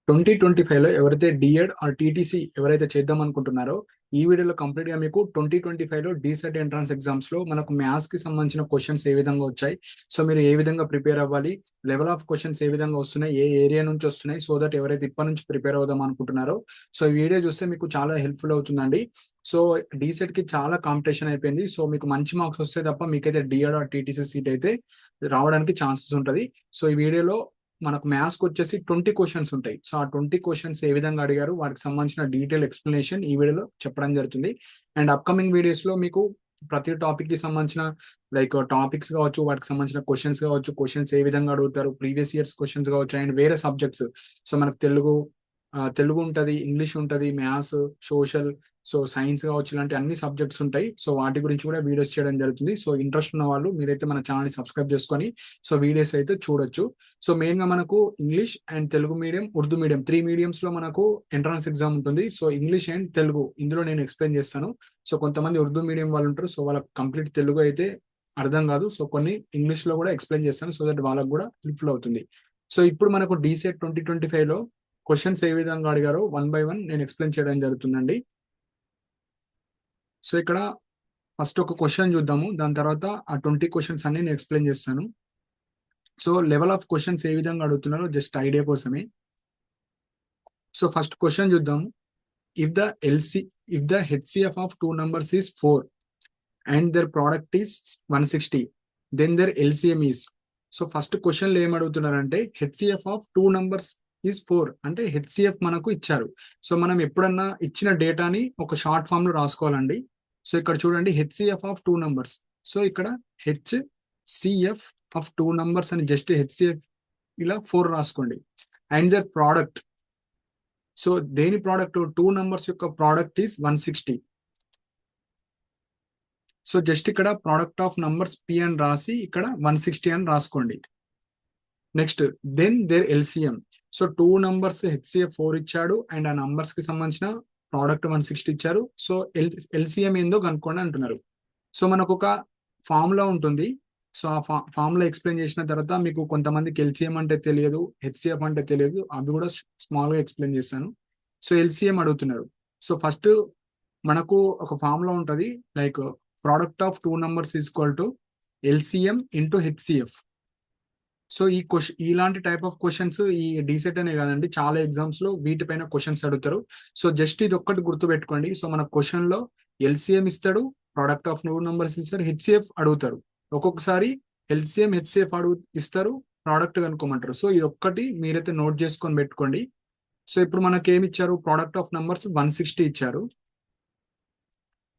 2025లో ఎవరైతే D.Ed are TTC ఎవరైతే చేద్దాం అనుకుంటున్నారో ఈ వీడియోలో కంప్లీట్ గా మీకు 2025లో డీసెట్ ఎంట్రన్స్ ఎగ్జామ్స్ లో మనకు మ్యాథ్స్ కి సంబంధించిన క్వశ్చన్స్ ఏ విధంగా వచ్చాయి, సో మీరు ఏ విధంగా ప్రిపేర్ అవ్వాలి, లెవెల్ ఆఫ్ క్వశ్చన్స్ ఏ విధంగా వస్తున్నాయి, ఏ ఏరియా నుంచి వస్తున్నాయి, సో దట్ ఎవరైతే ఇప్పటి నుంచి ప్రిపేర్ అవుదాం అనుకుంటున్నారో సో ఈ వీడియో చూస్తే మీకు చాలా హెల్ప్ఫుల్ అవుతుందండి. సో డీసెట్ కి చాలా కాంపిటీషన్ అయిపోయింది. సో మీకు మంచి మార్క్స్ వస్తే తప్ప మీకైతే డిఎడ్ ఆర్ టీటీసీ సీట్ అయితే రావడానికి ఛాన్సెస్ ఉంటుంది. సో ఈ వీడియోలో మనకు మ్యాథ్స్ కి వచ్చేసి 20 క్వశ్చన్స్ ఉంటాయి. సో ఆ 20 క్వశ్చన్స్ ఏ విధంగా అడిగారు వాటికి సంబంధించిన డీటెయిల్ ఎక్స్ప్లెనేషన్ ఈ వీడియోలో చెప్పడం జరుగుతుంది. అండ్ అప్కమింగ్ వీడియోస్ లో మీకు ప్రతి టాపిక్ కి సంబంధించిన టాపిక్స్ కావచ్చు, వాటికి సంబంధించిన క్వశ్చన్స్ కావచ్చు, క్వశ్చన్స్ ఏ విధంగా అడుగుతారు, ప్రీవియస్ ఇయర్స్ క్వశ్చన్స్ కావచ్చు, అండ్ వేరే సబ్జెక్ట్స్. సో మనకు తెలుగు ఉంటది, ఇంగ్లీష్ ఉంటది, మ్యాథ్స్, సోషల్, సో సైన్స్ కావచ్చు, ఇలాంటి అన్ని సబ్జెక్ట్స్ ఉంటాయి. సో వాటి గురించి కూడా వీడియోస్ చేయడం జరుగుతుంది. సో ఇంట్రెస్ట్ ఉన్న వాళ్ళు మీరైతే మన ఛానల్ సబ్స్క్రైబ్ చేసుకొని సో వీడియోస్ అయితే చూడొచ్చు. సో మెయిన్ గా మనకు English and Telugu medium, Urdu medium 3 mediums లో మనకు ఎంట్రన్స్ ఎగ్జామ్ ఉంటుంది. సో ఇంగ్లీష్ అండ్ తెలుగు ఇందులో నేను ఎక్స్ప్లెయిన్ చేస్తాను. సో కొంతమంది ఉర్దూ మీడియం వాళ్ళు ఉంటారు, సో వాళ్ళకి కంప్లీట్ తెలుగు అయితే అర్థం కాదు. సో కొన్ని ఇంగ్లీష్ లో కూడా ఎక్స్ప్లెయిన్ చేస్తాను, సో దట్ వాళ్ళకి కూడా హెల్ప్ఫుల్ అవుతుంది. సో ఇప్పుడు మనకు డీసెట్ 2025 లో క్వశ్చన్స్ ఏ విధంగా అడిగారో 1 by 1 నేను ఎక్స్ప్లెయిన్ చేయడం జరుగుతుందండి. సో ఇక్కడ ఫస్ట్ ఒక క్వశ్చన్ చూద్దాము, దాని తర్వాత ఆ 20 క్వశ్చన్స్ అన్ని నేను ఎక్స్ప్లెయిన్ చేస్తాను. సో లెవెల్ ఆఫ్ క్వశ్చన్స్ ఏ విధంగా అడుగుతున్నారో జస్ట్ ఐడియా కోసమే. సో ఫస్ట్ క్వశ్చన్ చూద్దాము. If the HCF of 2 numbers is 4 and their product is 160, then their LCM is. So first question లో ఏం అడుగుతున్నారంటే హెచ్సిఎఫ్ ఆఫ్ 2 numbers ఈజ్ 4 అంటే HCF మనకు ఇచ్చారు. So మనం ఎప్పుడన్నా ఇచ్చిన డేటాని ఒక షార్ట్ ఫామ్ లో రాసుకోవాలండి. సో ఇక్కడ చూడండి హెచ్సిఎఫ్ ఆఫ్ 2 numbers. సో ఇక్కడ హెచ్సిఎఫ్ ఆఫ్ 2 numbers అని జస్ట్ హెచ్సిఎఫ్ ఇలా 4 రాసుకోండి. అండ్ దర్ ప్రోడక్ట్, సో దేని ప్రోడక్ట్, 2 numbers యొక్క ప్రోడక్ట్ ఈస్ 160. సో జస్ట్ ఇక్కడ ప్రోడక్ట్ ఆఫ్ నంబర్స్ పి అని రాసి ఇక్కడ 160 అని రాసుకోండి. Next then there LCM. So 2 numbers HCF 4 ఇచ్చాడు అండ్ ఆ నంబర్స్ కి సంబంధించిన ప్రోడక్ట్ 160 ఇచ్చారు. సో ఎల్సిఎం ఏందో కనుక్కోండి అంటున్నారు. సో మనకు ఒక ఫార్ములా ఉంటుంది. సో ఆ ఫార్ములా ఎక్స్ప్లెయిన్ చేసిన తర్వాత మీకు కొంతమందికి ఎల్సిఎం అంటే తెలియదు, హెచ్సిఎఫ్ అంటే తెలియదు, అవి కూడా స్మాల్ గా ఎక్స్ప్లెయిన్ చేస్తాను. సో ఎల్సిఎం అడుగుతున్నారు. సో ఫస్ట్ మనకు ఒక ఫార్ములా ఉంటుంది, product of 2 numbers is equal to LCM into HCF. So ఈ ఇలాంటి టైప్ ఆఫ్ క్వశ్చన్స్ ఈ డీసెట్ అనే కాదండి, చాలా ఎగ్జామ్స్ లో వీటిపైన క్వశ్చన్స్ అడుగుతారు. సో జస్ట్ ఇది ఒక్కటి గుర్తు పెట్టుకోండి. సో మన క్వశ్చన్ లో ఎల్సిఎం ఇస్తాడు, ప్రోడక్ట్ ఆఫ్ 2 numbers ఇస్తారు, హెచ్సిఎఫ్ అడుగుతారు. ఒక్కొక్కసారి ఎల్సిఎం హెచ్సిఎఫ్ ఇస్తారు, ప్రోడక్ట్ కనుక్కోమంటారు. సో ఇది ఒక్కటి మీరైతే నోట్ చేసుకొని పెట్టుకోండి. సో ఇప్పుడు మనకి ఏమి ఇచ్చారు, ప్రోడక్ట్ ఆఫ్ నంబర్స్ 160 ఇచ్చారు.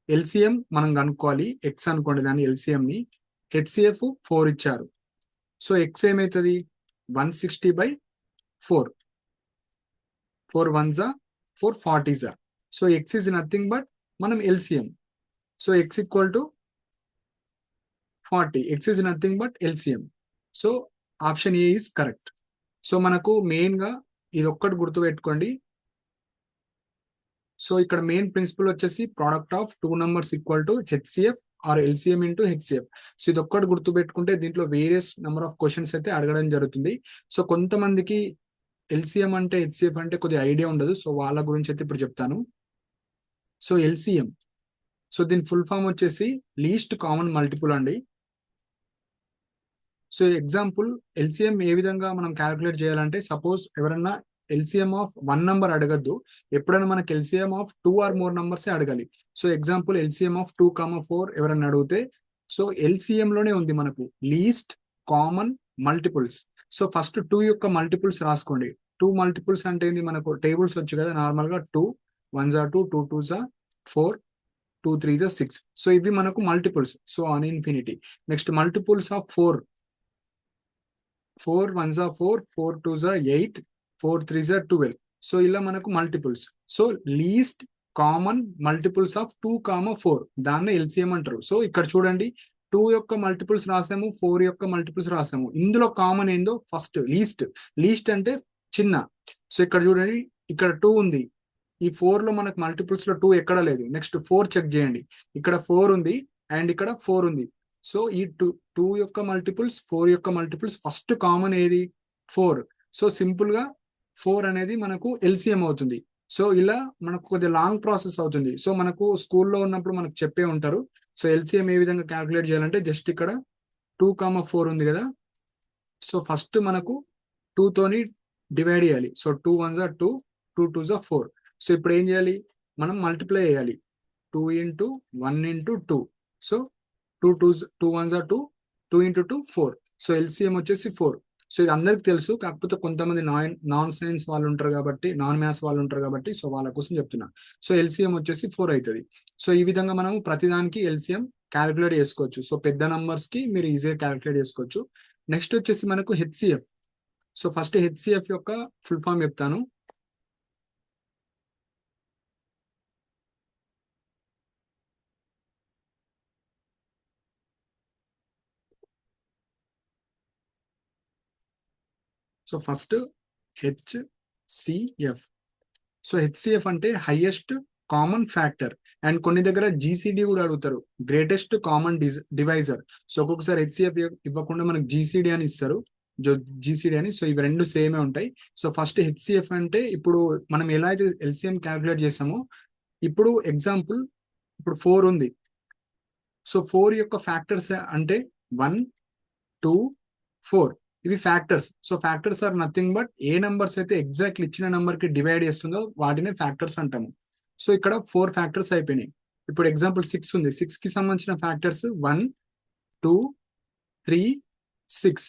ఎల్సిఎం మనం కనుక్కోవాలి, ఎక్స్ అనుకోండి దాని ఎల్సిఎం ని. హెచ్సిఎఫ్ 4 ఇచ్చారు. సో ఎక్స్ ఏమవుతుంది, 160/4. 4 1s 4 40s. So x is nothing but మనం LCM. So x equal to 40. X is nothing but LCM. So option A is correct. So మనకు మెయిన్ గా ఇది ఒక్కటి గుర్తు పెట్టుకోండి. సో ఇక్కడ మెయిన్ ప్రిన్సిపల్ వచ్చేసి product of 2 numbers equal to HCF or LCM into HCF. So ఇది ఒక్కటి గుర్తు పెట్టుకుంటే దీంట్లో వేరియస్ నెంబర్ ఆఫ్ క్వశ్చన్స్ అయితే అడగడం జరుగుతుంది. సో కొంతమందికి ఎల్సిఎం అంటే హెచ్సిఎఫ్ అంటే కొద్దిగా ఐడియా ఉండదు. సో వాళ్ళ గురించి అయితే ఇప్పుడు చెప్తాను. సో ఎల్సిఎం, సో దీని ఫుల్ ఫామ్ వచ్చేసి లీస్ట్ కామన్ మల్టిపుల్ అండి. సో ఎగ్జాంపుల్ ఎల్సిఎం ఏ విధంగా మనం క్యాలిక్యులేట్ చేయాలంటే, సపోజ్ ఎవరన్నా ఎల్సిఎం ఆఫ్ 1 number అడగద్దు, ఎప్పుడైనా మనకి LCM of 2 or more numbers అడగాలి. సో ఎగ్జాంపుల్ ఎల్సిఎం ఆఫ్ 2, 4 ఎవరైనా అడిగితే, సో ఎల్సిఎం లోనే ఉంది మనకు least common multiples. So first 2 యొక్క మల్టిపుల్స్ రాసుకోండి. 2 multiples అంటే ఏంది, మనకు టేబుల్స్ వచ్చు కదా నార్మల్ గా. 2 1s 2, 2 2s 4, 2 3s 6. సో ఇవి మనకు multiples. So on infinity. Next multiples of 4 1s 4, 4 2s 8, 4 3s 12. So ఇలా మనకు multiples. So least common multiples of 2, 4 దాన్ని ఎల్సిఎం అంటారు. సో ఇక్కడ చూడండి 2 యొక్క మల్టిపుల్స్ రాసాము, 4 యొక్క మల్టిపుల్స్ రాసాము. ఇందులో కామన్ ఏందో ఫస్ట్ లీస్ట్ అంటే చిన్న. సో ఇక్కడ చూడండి ఇక్కడ 2 ఉంది, ఈ 4 లో మనకు మల్టిపుల్స్ లో 2 ఎక్కడ లేదు. నెక్స్ట్ 4 చెక్ చేయండి, ఇక్కడ 4 ఉంది అండ్ ఇక్కడ 4 ఉంది. సో ఈ 2 యొక్క మల్టిపుల్స్, 4 యొక్క మల్టిపుల్స్, ఫస్ట్ కామన్ ఏది 4. సో సింపుల్ గా 4 అనేది మనకు ఎల్సిఎం అవుతుంది. సో ఇలా మనకు కొద్దిగా లాంగ్ ప్రాసెస్ అవుతుంది. సో మనకు స్కూల్లో ఉన్నప్పుడు మనకు చెప్పే ఉంటారు. సో ఎల్సిఎం ఏ విధంగా క్యాలిక్యులేట్ చేయాలంటే జస్ట్ ఇక్కడ 2, 4 ఉంది కదా. సో ఫస్ట్ మనకు 2 తోని డివైడ్ చేయాలి. So 2 1s are 2, 2 2s are 4. So ఇప్పుడు ఏం చేయాలి, మనం మల్టిప్లై చేయాలి. 2 into 1 into 2. So 2 1s are 2, 2 into 2 4. So LCM వచ్చేసి 4. సో ఇది అందరికి తెలుసు, కాకపోతే కొంతమంది నాన్ సైన్స్ వాళ్ళు ఉంటారు కాబట్టి, నాన్ మ్యాథ్స్ వాళ్ళు ఉంటారు కాబట్టి, సో వాళ్ళ కోసం చెప్తున్నా. సో ఎల్సిఎం వచ్చేసి 4 అవుతుంది. సో ఈ విధంగా మనం ప్రతిదానికి ఎల్సిఎం క్యాలిక్యులేట్ చేసుకోవచ్చు. సో పెద్ద నంబర్స్ కి మీరు ఈజీగా క్యాలిక్యులేట్ చేసుకోవచ్చు. నెక్స్ట్ వచ్చేసి మనకు హెచ్సిఎఫ్. సో ఫస్ట్ హెచ్సిఎఫ్ యొక్క ఫుల్ ఫామ్ చెప్తాను. So first HCF. So HCF అంటే హైయెస్ట్ కామన్ ఫ్యాక్టర్. అండ్ కొన్ని దగ్గర జీసీడీ కూడా అడుగుతారు, గ్రేటెస్ట్ కామన్ డివైజర్. సో ఒక్కొక్కసారి హెచ్సిఎఫ్ ఇవ్వకుండా మనకు జీసీడీ అని ఇస్తారు, జీసీడీ అని. సో ఇవి రెండు సేమే ఉంటాయి. సో ఫస్ట్ హెచ్సిఎఫ్ అంటే ఇప్పుడు మనం ఎలా అయితే ఎల్సిఎం క్యాలిక్యులేట్ చేసామో, ఇప్పుడు ఎగ్జాంపుల్ ఇప్పుడు 4 ఉంది. సో 4 యొక్క ఫ్యాక్టర్స్ అంటే 1 2 4 ఇవి factors. So factors are nothing but ఏ నంబర్స్ అయితే ఎగ్జాక్ట్లీ ఇచ్చిన నంబర్ కి డివైడ్ చేస్తుందో వాటినే ఫ్యాక్టర్స్ అంటాము. సో ఇక్కడ 4 ఫ్యాక్టర్స్ అయిపోయినాయి. ఇప్పుడు ఎగ్జాంపుల్ 6 ఉంది. 6 కి సంబంధించిన ఫ్యాక్టర్స్ 1 2 3 6.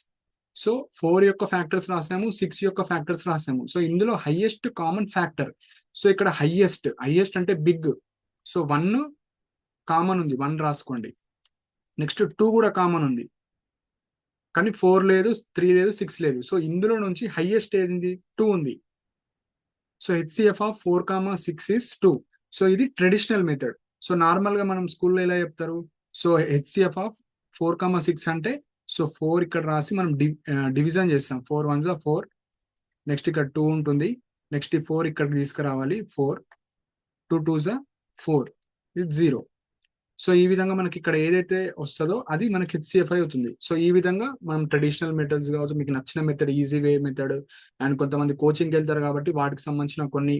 సో 4 యొక్క ఫ్యాక్టర్స్ రాసాము, 6 యొక్క ఫ్యాక్టర్స్ రాసాము. సో ఇందులో హైయెస్ట్ కామన్ ఫ్యాక్టర్. సో ఇక్కడ హైయెస్ట్ అంటే బిగ్. సో 1 కామన్ ఉంది, 1 రాసుకోండి. నెక్స్ట్ 2 కూడా కామన్ ఉంది, కానీ 4 లేదు, 3 లేదు, 6 లేదు. సో ఇందులో నుంచి హైయెస్ట్ ఏది 2 ఉంది. So HCF of 4, 6 is 2. So ఇది ట్రెడిషనల్ మెథడ్. సో నార్మల్ గా మనం స్కూల్లో ఎలా చెప్తారు, సో హెచ్సిఎఫ్ ఆఫ్ 4, 6 అంటే సో 4 ఇక్కడ రాసి మనం డివిజన్ చేస్తాం. 4 1s are 4. నెక్స్ట్ ఇక్కడ 2 ఉంటుంది. నెక్స్ట్ ఈ 4 ఇక్కడ తీసుకురావాలి. 4 2 2s are 4. ఇది 0. సో ఈ విధంగా మనకి ఇక్కడ ఏదైతే వస్తుందో అది మనకి హెచ్సిఎఫ్ అవుతుంది. సో ఈ విధంగా మనం ట్రెడిషనల్ మెథడ్స్ కావచ్చు, మీకు నచ్చిన method, easy way method, and కొంతమంది కోచింగ్కి వెళ్తారు కాబట్టి వాటికి సంబంధించిన కొన్ని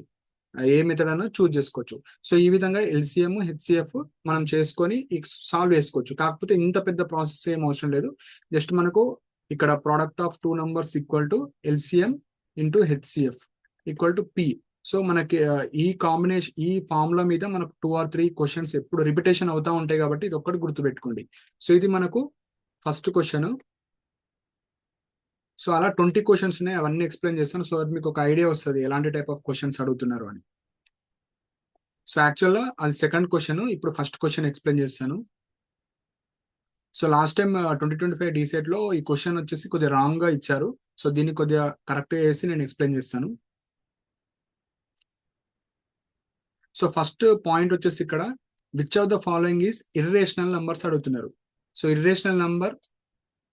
ఏ మెథడ్ అయినా చూస్ చేసుకోవచ్చు. సో ఈ విధంగా ఎల్సిఎం హెచ్సిఎఫ్ మనం చేసుకొని సాల్వ్ చేసుకోవచ్చు. కాకపోతే ఇంత పెద్ద ప్రాసెస్ ఏం అవసరం లేదు. జస్ట్ మనకు ఇక్కడ product of 2 numbers equal to LCM into HCF equal to P. So మనకి ఈ కాంబినేషన్, ఈ ఫార్ములా మీద మనకు 2 or 3 క్వశ్చన్స్ ఎప్పుడు రిపిటేషన్ అవుతా ఉంటాయి కాబట్టి ఇది ఒక్కటి గుర్తుపెట్టుకోండి. సో ఇది మనకు ఫస్ట్ క్వశ్చన్. సో అలా 20 క్వశ్చన్స్ ఉన్నాయి, అవన్నీ ఎక్స్ప్లెయిన్ చేస్తాను. సో మీకు ఒక ఐడియా వస్తుంది ఎలాంటి టైప్ ఆఫ్ క్వశ్చన్స్ అడుగుతున్నారు అని. సో యాక్చువల్గా అది సెకండ్ క్వశ్చన్. ఇప్పుడు ఫస్ట్ క్వశ్చన్ ఎక్స్ప్లెయిన్ చేస్తాను. సో లాస్ట్ టైం 2025 DSET లో ఈ క్వశ్చన్ వచ్చేసి కొద్దిగా రాంగ్ గా ఇచ్చారు. సో దీన్ని కొద్దిగా కరెక్ట్ చేసి నేను ఎక్స్ప్లెయిన్ చేస్తాను. సో ఫస్ట్ పాయింట్ వచ్చేసి ఇక్కడ which of the following is irrational numbers అడుగుతున్నారు. సో ఇర్రేషనల్ నంబర్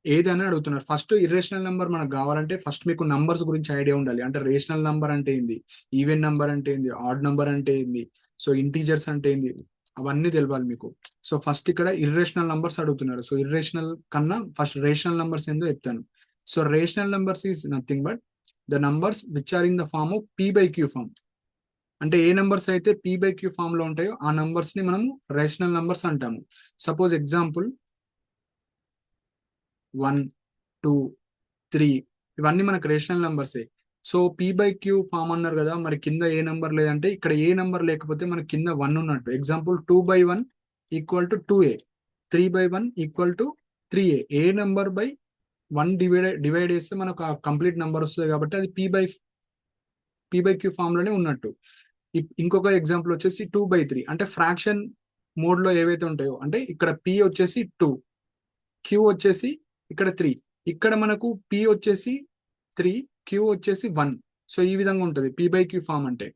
ఏదని అడుగుతున్నారు. ఫస్ట్ ఇర్రేషనల్ నంబర్ మనకు కావాలంటే ఫస్ట్ మీకు నంబర్స్ గురించి ఐడియా ఉండాలి. అంటే రేషనల్ నంబర్ అంటే ఏంది, ఈవెన్ నంబర్ అంటే ఏంది, ఆడ్ నంబర్ అంటే ఏంది, సో ఇంటీజర్స్ అంటే ఏంది, అవన్నీ తెలియాలి మీకు. సో ఫస్ట్ ఇక్కడ ఇర్రేషనల్ నంబర్స్ అడుగుతున్నారు. సో ఇర్రేషనల్ కన్నా ఫస్ట్ రేషనల్ నంబర్స్ ఏందో చెప్తాను. So rational numbers is nothing but the numbers which are in the form of P/Q form. అంటే ఏ నంబర్స్ అయితే P/Q ఫామ్ లో ఉంటాయో ఆ నంబర్స్ ని మనం రేషనల్ నంబర్స్ అంటాము. సపోజ్ ఎగ్జాంపుల్ 1 2 3 ఇవన్నీ మనకు రేషనల్ నంబర్సే. సో P/Q ఫామ్ అన్నారు కదా, మరి కింద ఏ నంబర్ లేదంటే ఇక్కడ ఏ నంబర్ లేకపోతే మనకి కింద 1 ఉన్నట్టు. Example 2/1 equal to 2a, 3/1 equal to 3a. A number by 1 divide చేస్తే మనకు కంప్లీట్ నంబర్ వస్తుంది కాబట్టి అది P/Q ఫామ్ లోనే ఉన్నట్టు. ఇంకొక ఎగ్జాంపుల్ వచ్చేసి 2/3 అంటే ఫ్రాక్షన్ మోడ్ లో ఏవైతే ఉంటాయో, అంటే ఇక్కడ P వచ్చేసి 2, Q వచ్చేసి ఇక్కడ 3, ఇక్కడ మనకు P వచ్చేసి 3, Q వచ్చేసి 1. సో ఈ విధంగా ఉంటుంది P/Q ఫామ్ అంటే.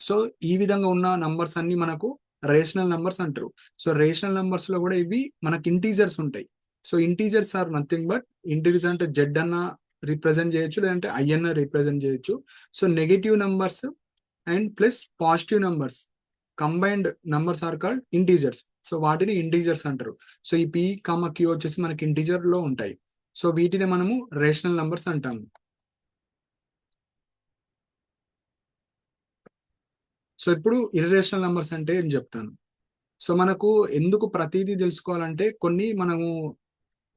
సో ఈ విధంగా ఉన్న నంబర్స్ అన్ని మనకు రేషనల్ నంబర్స్ అంటారు. సో రేషనల్ నంబర్స్ లో కూడా ఇవి మనకి ఇంటీజర్స్ ఉంటాయి. So integers are nothing but, integers అంటే జెడ్ అన్న రిప్రజెంట్ చేయొచ్చు, లేదంటే ఐ అన్న రిప్రజెంట్ చేయొచ్చు. So negative numbers and plus positive numbers combined numbers are called integers. So వాటిని ఇంటీజర్స్ అంటారు. సో ఈ P, Q వచ్చేసి మనకి ఇంటీజర్ లో ఉంటాయి. సో వీటిని మనము రేషనల్ నంబర్స్ అంటాము. సో ఇప్పుడు ఇర్రేషనల్ నంబర్స్ అంటే ఏం చెప్తాను. సో మనకు ఎందుకు ప్రతిదీ తెలుసుకోవాలంటే కొన్ని మనము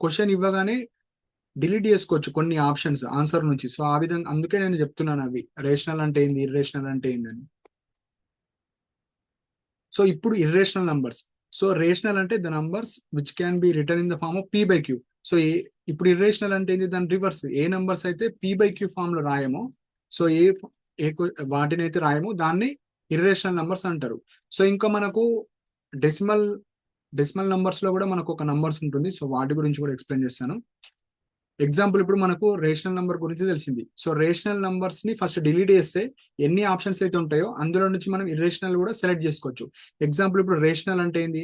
క్వశ్చన్ ఇవ్వగానే డిలీట్ చేసుకోవచ్చు కొన్ని ఆప్షన్స్ ఆన్సర్ నుంచి. సో ఆ విధంగా అందుకే నేను చెప్తున్నాను అవి రేషనల్ అంటే ఏంది, ఇర్రేషనల్ అంటే ఏందని. సో ఇప్పుడు ఇర్రేషనల్ నంబర్స్. సో రేషనల్ అంటే the numbers which can be written in the form of p/q. So ఇప్పుడు ఇర్రేషనల్ అంటే ఏంది, దాని రివర్స్. ఏ నంబర్స్ అయితే p/q ఫామ్ లో రాయమో, సో వాటిని అయితే రాయమో దాన్ని ఇర్రేషనల్ నంబర్స్ అంటారు. సో ఇంకా మనకు డెసిమల్ డెసిమల్ నంబర్స్ లో కూడా మనకు ఒక నంబర్స్ ఉంటుంది. సో వాటి గురించి కూడా ఎక్స్ప్లెయిన్ చేస్తాను. ఎగ్జాంపుల్ ఇప్పుడు మనకు రేషనల్ నంబర్ గురించి తెలిసింది. సో రేషనల్ నంబర్స్ ని ఫస్ట్ డిలీట్ చేస్తే ఎన్ని ఆప్షన్స్ అయితే ఉంటాయో అందులో నుంచి మనం ఇర్రేషనల్ కూడా సెలెక్ట్ చేసుకోవచ్చు. ఎగ్జాంపుల్ ఇప్పుడు రేషనల్ అంటే ఏంది,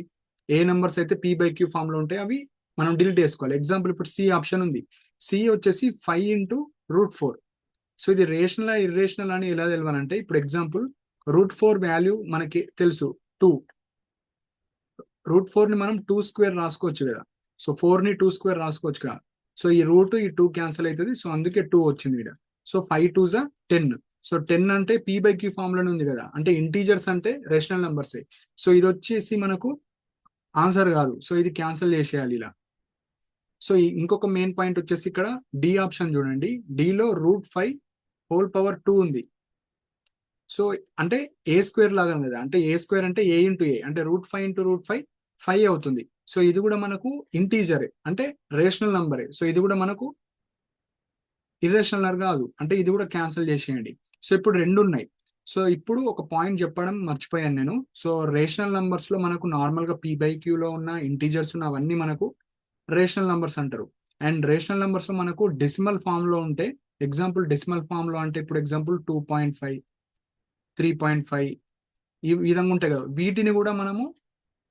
ఏ నంబర్స్ అయితే p/q ఫామ్ లో ఉంటాయి అవి మనం డిలీట్ చేసుకోవాలి. ఎగ్జాంపుల్ ఇప్పుడు సి ఆప్షన్ ఉంది. సి వచ్చేసి 5 × √4. సో ఇది రేషనల్ ఇర్రేషనల్ అని ఎలా తెలవాలంటే, ఇప్పుడు ఎగ్జాంపుల్ √4 వాల్యూ మనకి తెలుసు 2. √4 ని మనం 2² రాసుకోవచ్చు కదా. సో 4 ని 2² రాసుకోవచ్చు కదా. సో ఈ రూట్ ఈ 2 క్యాన్సిల్ అవుతుంది. సో అందుకే 2 వచ్చింది ఇక్కడ. సో 5 2 10. సో 10 అంటే p/q ఫామ్ లోనే ఉంది కదా, అంటే ఇంటీజర్స్ అంటే రేషనల్ నంబర్స్. సో ఇది వచ్చేసి మనకు ఆన్సర్ కాదు. సో ఇది క్యాన్సిల్ చేసేయాలి ఇలా. సో ఇంకొక మెయిన్ పాయింట్ వచ్చేసి ఇక్కడ డి ఆప్షన్ చూడండి. డిలో √5 ఉంది. సో అంటే a² లాగా కదా, అంటే a² అంటే a × a అంటే √5 × √5 5 అవుతుంది. సో ఇది కూడా మనకు ఇంటీజరే అంటే రేషనల్ నంబరే. సో ఇది కూడా మనకు ఇర్రేషనల్ కాదు, అంటే ఇది కూడా క్యాన్సిల్ చేసేయండి. సో ఇప్పుడు రెండు ఉన్నాయి. సో ఇప్పుడు ఒక పాయింట్ చెప్పడం మర్చిపోయాను నేను. సో రేషనల్ నంబర్స్ లో మనకు నార్మల్ గా p/q లో ఉన్న ఇంటీజర్స్ ఉన్న అవన్నీ మనకు రేషనల్ నంబర్స్ అంటారు. అండ్ రేషనల్ నంబర్స్ లో మనకు డెసిమల్ ఫామ్ లో ఉంటే, ఎగ్జాంపుల్ డెసిమల్ ఫామ్ లో అంటే ఇప్పుడు ఎగ్జాంపుల్ 2.5 3.5 ఈ విధంగా ఉంటాయి కదా, వీటిని కూడా మనము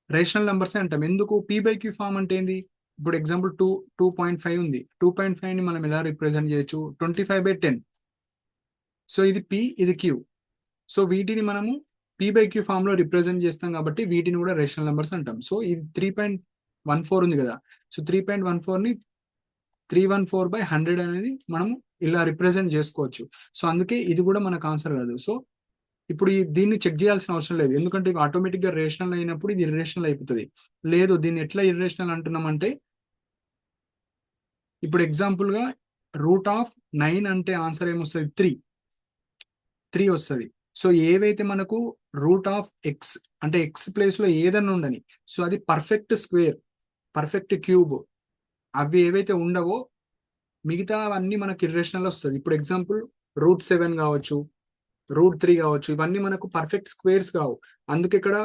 రేషనల్ నంబర్స్ అంటాం. ఎందుకు, p/q ఫామ్ అంటే ఏంది, ఇప్పుడు ఎగ్జాంపుల్ 2.5 ఉంది. 2.5 ని మనం ఎలా రిప్రజెంట్ చేయొచ్చు, 25/10. సో ఇది p, ఇది q. సో వీటిని మనము p/q ఫామ్ లో రిప్రజెంట్ చేస్తాం కాబట్టి వీటిని కూడా రేషనల్ నంబర్స్ అంటాం. సో ఇది 3.14 ఉంది కదా. సో 3.14 ని 314/100 అనేది మనం ఇలా రిప్రజెంట్ చేసుకోవచ్చు. సో అందుకే ఇది కూడా మనకు ఆన్సర్ కాదు. సో ఇప్పుడు దీన్ని చెక్ చేయాల్సిన అవసరం లేదు, ఎందుకంటే ఇవి ఆటోమేటిక్ గా రేషనల్ అయినప్పుడు ఇది ఇర్రేషనల్ అయిపోతుంది. లేదు దీన్ని ఎట్లా ఇర్రేషనల్ అంటున్నామంటే, ఇప్పుడు ఎగ్జాంపుల్ గా √9 అంటే ఆన్సర్ ఏమొస్తుంది, 3 వస్తుంది. సో ఏవైతే మనకు √x అంటే x ప్లేస్ లో ఏదన్నా ఉండని, సో అది పర్ఫెక్ట్ స్క్వేర్, పర్ఫెక్ట్ క్యూబ్, అవి ఏవైతే ఉండవో మిగతా అవన్నీ మనకి ఇర్రేషనల్ వస్తుంది. ఇప్పుడు ఎగ్జాంపుల్ √7 కావచ్చు, √3 కావచ్చు, ఇవన్నీ మనకు పర్ఫెక్ట్ స్క్వేర్స్ కావు. అందుకే ఇక్కడ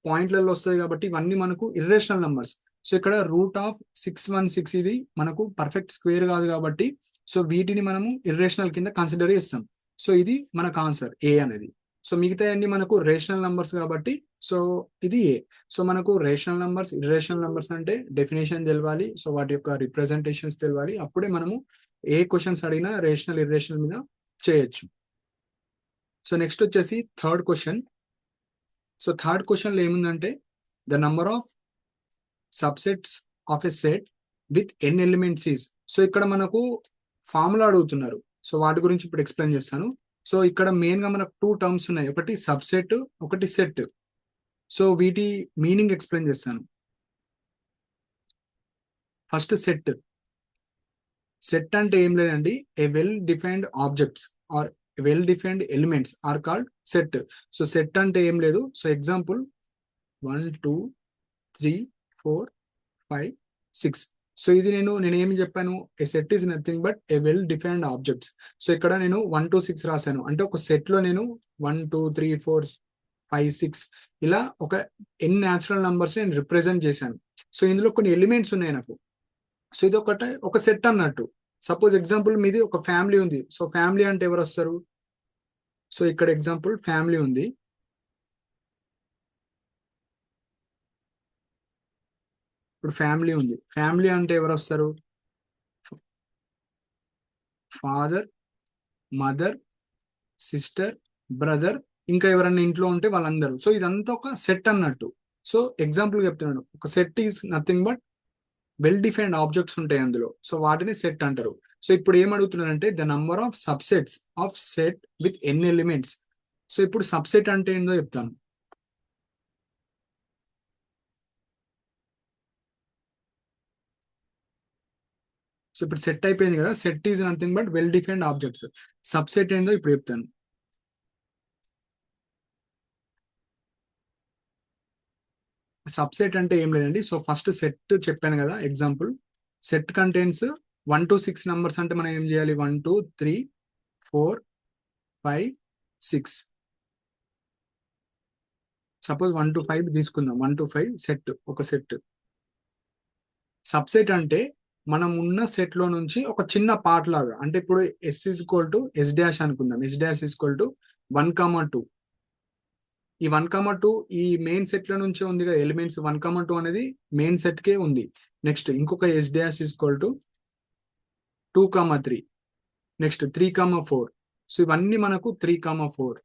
పాయింట్లలో వస్తాయి కాబట్టి ఇవన్నీ మనకు ఇర్రేషనల్ నంబర్స్. సో ఇక్కడ √616 ఇది మనకు పర్ఫెక్ట్ స్క్వేర్ కాదు కాబట్టి, సో వీటిని మనము ఇర్రేషనల్ కింద కన్సిడర్ చేస్తాం. సో ఇది మనకు ఆన్సర్ ఏ అనేది. సో మిగతా అన్ని మనకు రేషనల్ నంబర్స్ కాబట్టి సో ఇది ఏ. సో మనకు రేషనల్ నంబర్స్ ఇర్రేషనల్ నంబర్స్ అంటే డెఫినేషన్ తెలవాలి. సో వాటి యొక్క రిప్రజెంటేషన్స్ తెలవాలి. అప్పుడే మనము ఏ క్వశ్చన్స్ అడిగినా రేషనల్ ఇర్రేషనల్ మీద చేయొచ్చు. సో నెక్స్ట్ వచ్చేసి third question. So third question లో ఏముందంటే, the number of subsets of a set with n elements is. So ఇక్కడ మనకు ఫార్ములా అడుగుతున్నారు. సో వాటి గురించి ఇప్పుడు ఎక్స్ప్లెయిన్ చేస్తాను. సో ఇక్కడ మెయిన్ గా మనకు 2 టర్మ్స్ ఉన్నాయి, ఒకటి సబ్సెట్, ఒకటి సెట్. సో వీటి మీనింగ్ ఎక్స్ప్లెయిన్ చేస్తాను. First set. సెట్ అంటే ఏం లేదండి, a well defined objects or well defined elements are called set. So set అంటే ఏం లేదు. So example 1 2 3 4 5 6. సో ఇది నేను ఏమి చెప్పాను, a set is nothing but a well defined objects. So ఇక్కడ నేను 1 to 6 రాశాను, అంటే ఒక సెట్ లో నేను 1 2 3 4 5 6 ఇలా ఒక ఎన్ న్యాచురల్ నంబర్స్ నేను రిప్రజెంట్ చేశాను. సో ఇందులో కొన్ని ఎలిమెంట్స్ ఉన్నాయి నాకు. సో ఇది ఒక సెట్ అన్నట్టు. సపోజ్ ఎగ్జాంపుల్ మీది ఒక ఫ్యామిలీ ఉంది. సో ఫ్యామిలీ అంటే ఎవరు వస్తారు, సో ఇక్కడ ఎగ్జాంపుల్ ఫ్యామిలీ ఉంది. ఇప్పుడు ఫ్యామిలీ ఉంది. ఫ్యామిలీ అంటే ఎవరు వస్తారు, ఫాదర్, మదర్, సిస్టర్, బ్రదర్, ఇంకా ఎవరన్నా ఇంట్లో ఉంటే వాళ్ళందరూ. సో ఇదంతా ఒక సెట్ అన్నట్టు. సో ఎగ్జాంపుల్ చెప్తున్నాను, ఒక set is nothing but well defined objects ఉంటాయి అందులో. సో వాటిని సెట్ అంటారు. సో ఇప్పుడు ఏం అడుగుతున్నారంటే, the number of subsets of set with n elements. So ఇప్పుడు సబ్సెట్ అంటే ఏందో చెప్తాను. సో ఇప్పుడు సెట్ అయిపోయింది కదా, set is nothing but well defined objects. Subset ఏందో ఇప్పుడు చెప్తాను. సబ్సెట్ అంటే ఏం లేదండి. సో ఫస్ట్ సెట్ చెప్పాను కదా example. Set contains 1 to 6 numbers అంటే మనం ఏం చేయాలి, 1 2 3 4 5 6. సపోజ్ 1 to 5 తీసుకుందాం. 1 to 5 సెట్, ఒక సెట్. సబ్సెట్ అంటే మనం ఉన్న సెట్ లో నుంచి ఒక చిన్న పార్ట్ లాగా. అంటే ఇప్పుడు S is equal to S dash అనుకుందాం. S dash is equal to 1, 2. ఈ 1, 2 ఈ మెయిన్ సెట్ లో నుంచే ఉంది కదా ఎలిమెంట్స్. 1, 2 అనేది మెయిన్ సెట్ కే ఉంది. నెక్స్ట్ ఇంకొక yes dash is equal to 2, 3. Next 3, 4. So ఇవన్నీ మనకు 3, 4.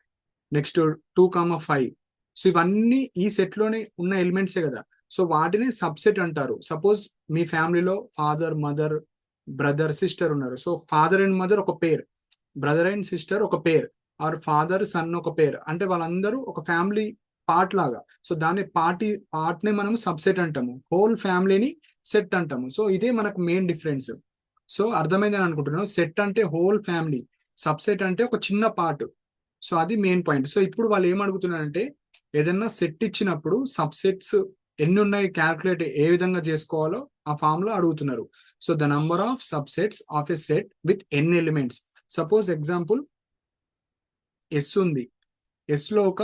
నెక్స్ట్ 2, 5. సో ఇవన్నీ ఈ సెట్ లోనే ఉన్న ఎలిమెంట్సే కదా. సో వాటిని సబ్సెట్ అంటారు. సపోజ్ మీ ఫ్యామిలీలో ఫాదర్, మదర్, బ్రదర్, సిస్టర్ ఉన్నారు. సో ఫాదర్ అండ్ మదర్ ఒక పేర్, బ్రదర్ అండ్ సిస్టర్ ఒక పేర్, ఆర్ ఫాదర్ సన్ ఒక పేర్. అంటే వాళ్ళందరూ ఒక ఫ్యామిలీ పార్ట్ లాగా. సో దాన్ని పార్ట్నే మనం సబ్సెట్ అంటాము. హోల్ ఫ్యామిలీని సెట్ అంటాము. సో ఇదే మనకు మెయిన్ డిఫరెన్స్. సో అర్థమైందని అనుకుంటున్నాను. సెట్ అంటే హోల్ ఫ్యామిలీ, సబ్సెట్ అంటే ఒక చిన్న పార్ట్. సో అది మెయిన్ పాయింట్. సో ఇప్పుడు వాళ్ళు ఏం అడుగుతున్నారంటే, ఏదన్నా సెట్ ఇచ్చినప్పుడు సబ్సెట్స్ ఎన్ని ఉన్నాయి క్యాల్కులేట్ ఏ విధంగా చేసుకోవాలో ఆ ఫామ్ లో అడుగుతున్నారు. So the number of subsets of a set with n elements. Suppose example S ఉంది. ఎస్ లో ఒక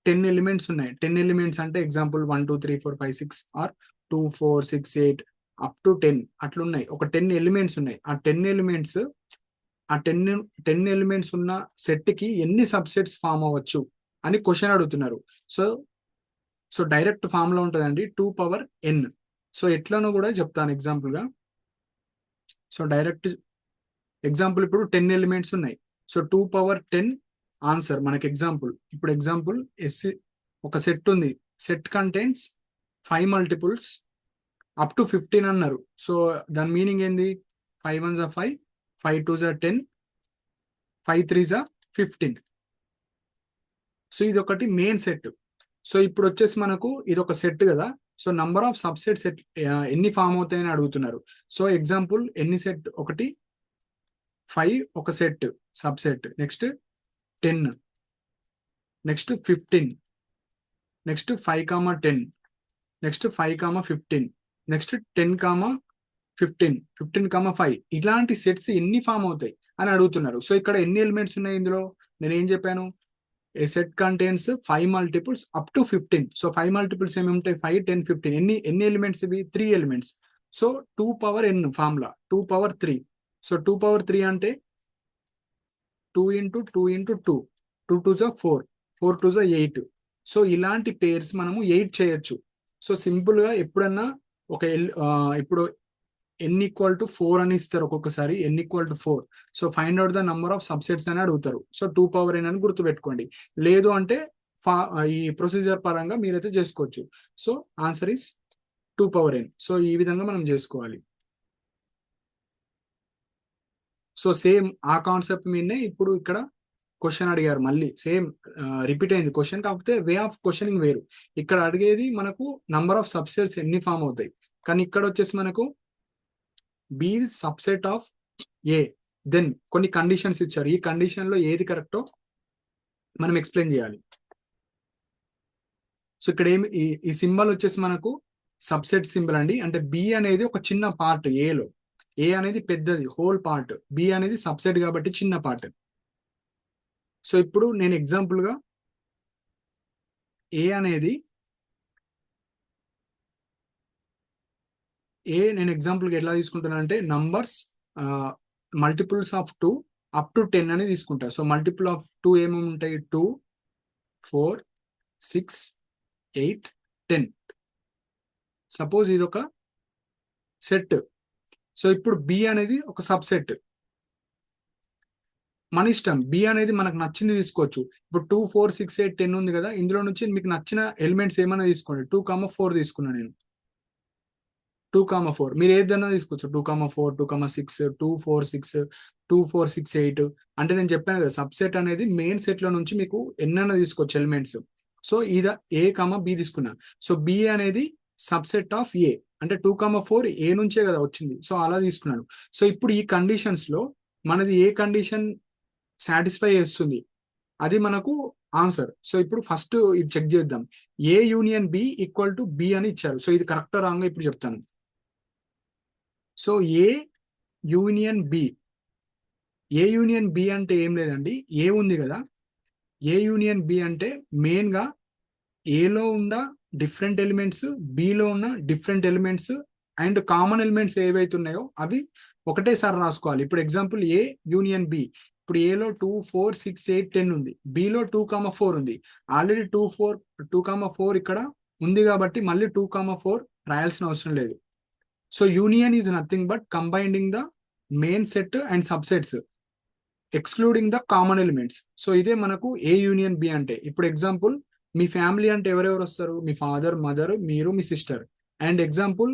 10 ఎలిమెంట్స్ ఉన్నాయి. 10 ఎలిమెంట్స్ అంటే ఎగ్జాంపుల్ 1 2 3 4 5 6 ఆర్ 2 4 6 8 అప్ టు 10 అట్లున్నాయి. ఒక 10 ఎలిమెంట్స్ ఉన్నాయి. ఆ 10 ఎలిమెంట్స్, ఆ 10 ఎలిమెంట్స్ ఉన్న సెట్ కి ఎన్ని సబ్సెట్స్ ఫామ్ అవ్వచ్చు అని క్వశ్చన్ అడుగుతున్నారు. సో సో డైరెక్ట్ ఫామ్ లో ఉంటుందండి 2 power n. సో ఎట్లనో కూడా చెప్తాను ఎగ్జాంపుల్ గా. సో డైరెక్ట్ ఎగ్జాంపుల్ ఇప్పుడు 10 ఎలిమెంట్స్ ఉన్నాయి. సో 2 power 10 ఆన్సర్ మనకి ఎగ్జాంపుల్. ఇప్పుడు ఎగ్జాంపుల్ ఎస్ ఒక సెట్ ఉంది. Set contains 5 multiples up to 15 అన్నారు. సో దాని మీనింగ్ ఏంది, 5 1s are 5, 5 2s are 10, 5 3s are 15. So ఇది ఒకటి మెయిన్ సెట్. సో ఇప్పుడు వచ్చేసి మనకు ఇది ఒక సెట్ కదా. So number of subset set ఎన్ని ఫామ్ అవుతాయని అడుగుతున్నారు. సో ఎగ్జాంపుల్ ఎన్ని సెట్, ఒకటి 5 ఒక set subset, next 10, next 15, next 5, 10, next 5, 15, next 10, 15, 15, 5. ఇలాంటి సెట్స్ ఎన్ని ఫామ్ అవుతాయి అని అడుగుతున్నారు. సో ఇక్కడ ఎన్ని ఎలిమెంట్స్ ఉన్నాయి ఇందులో నేను ఏం చెప్పాను, a set contains 5 multiples up to 15. So 5 multiples ఏమి ఉంటాయి, 5 10 15. ఎన్ని ఎలిమెంట్స్ ఇవి, 3 elements. So 2 power n formula 2 power 3. So 2 power 3 అంటే 2 into 2 into 2, 2 2s are 4, 4 2s are 8. So ఇలాంటి పేర్స్ మనము 8 చేయొచ్చు. సో సింపుల్ గా ఎప్పుడన్నా ఒక ఇప్పుడు n equal to 4 అని ఇస్తారు ఒక్కొక్కసారి, n equal to 4. So find out the number of subsets అని అడుగుతారు. సో 2 power n అని గుర్తుపెట్టుకోండి. లేదు అంటే ఈ ప్రొసీజర్ పరంగా మీరైతే చేసుకోవచ్చు. So answer is 2 power n. So ఈ విధంగా మనం చేసుకోవాలి. సో సేమ్ ఆ కాన్సెప్ట్ మీదనే ఇప్పుడు ఇక్కడ క్వశ్చన్ అడిగారు. మళ్ళీ సేమ్ రిపీట్ అయింది క్వశ్చన్, కాకపోతే వే ఆఫ్ క్వశ్చనింగ్ వేరు. ఇక్కడ అడిగేది మనకు నంబర్ ఆఫ్ సబ్సెట్స్ ఎన్ని ఫామ్ అవుతాయి, కానీ ఇక్కడ వచ్చేసి మనకు B subset of A. Then కొన్ని కండిషన్స్ ఇచ్చారు. ఈ కండిషన్ లో ఏది కరెక్టో మనం ఎక్స్ప్లెయిన్ చేయాలి. సో ఇక్కడ ఏమి ఈ సింబల్ వచ్చేసి మనకు సబ్సెట్ సింబల్ అండి. అంటే బి అనేది ఒక చిన్న పార్ట్ ఏలో. ఏ అనేది పెద్దది హోల్ పార్ట్, బి అనేది సబ్సెట్ కాబట్టి చిన్న పార్ట్. సో ఇప్పుడు నేను ఎగ్జాంపుల్ గా ఏ అనేది నేను ఎగ్జాంపుల్ గా ఎట్లా తీసుకుంటాను అంటే numbers multiples of 2 up to 10 అని తీసుకుంటా. సో మల్టిపుల్ ఆఫ్ 2 ఏమేమి ఉంటాయి, 2 4 6 8 10. సపోజ్ ఇది ఒక సెట్. సో ఇప్పుడు బి అనేది ఒక సబ్సెట్. మన ఇష్టం, బి అనేది మనకు నచ్చింది తీసుకోవచ్చు. ఇప్పుడు 2 4 6 8 10 ఉంది కదా, ఇందులో నుంచి మీకు నచ్చిన ఎలిమెంట్స్ ఏమైనా తీసుకోండి. 2 4 తీసుకున్నా నేను. 2 4 మీరు ఏదైనా తీసుకోవచ్చు. 2 4 2 6 2 4 6 2 4 6 8 అంటే నేను చెప్పాను కదా సబ్సెట్ అనేది మెయిన్ సెట్ లో నుంచి మీకు ఎన్నైనా తీసుకోవచ్చు ఎలిమెంట్స్. సో ఇది ఏ కామ బి తీసుకున్నా. సో బి అనేది సబ్సెట్ ఆఫ్ ఏ అంటే 2 4 ఏ నుంచే కదా వచ్చింది. సో అలా తీసుకున్నాను. సో ఇప్పుడు ఈ కండిషన్స్ లో మనది ఏ కండిషన్ సాటిస్ఫై చేస్తుంది అది మనకు ఆన్సర్. సో ఇప్పుడు ఫస్ట్ ఇది చెక్ చేద్దాం. A union B equal to B అని ఇచ్చారు. సో ఇది కరెక్ట్ రాంగ్ ఇప్పుడు చెప్తాను. So A union B, A union B అంటే ఏం లేదండి, ఏ ఉంది కదా, ఏ యూనియన్ బి అంటే మెయిన్ గా ఏలో ఉన్న డిఫరెంట్ ఎలిమెంట్స్, బిలో ఉన్న different elements and common elements ఏవైతే ఉన్నాయో అవి ఒకటేసారి రాసుకోవాలి. ఇప్పుడు ఎగ్జాంపుల్ ఏ యూనియన్ బి, ఇప్పుడు ఏలో 2 4 6 8 10 ఉంది, బిలో 2 4 ఉంది. ఆల్రెడీ 2 4 ఇక్కడ ఉంది కాబట్టి మళ్ళీ 2 4 రాయాల్సిన అవసరం లేదు. So union is nothing but combining the main set and subsets excluding the common elements. So ఇదే మనకు ఏ యూనియన్ బి అంటే. ఇప్పుడు ఎగ్జాంపుల్ మీ ఫ్యామిలీ అంటే ఎవరెవరు వస్తారు, మీ ఫాదర్, మదర్, మీరు, మీ సిస్టర్. అండ్ ఎగ్జాంపుల్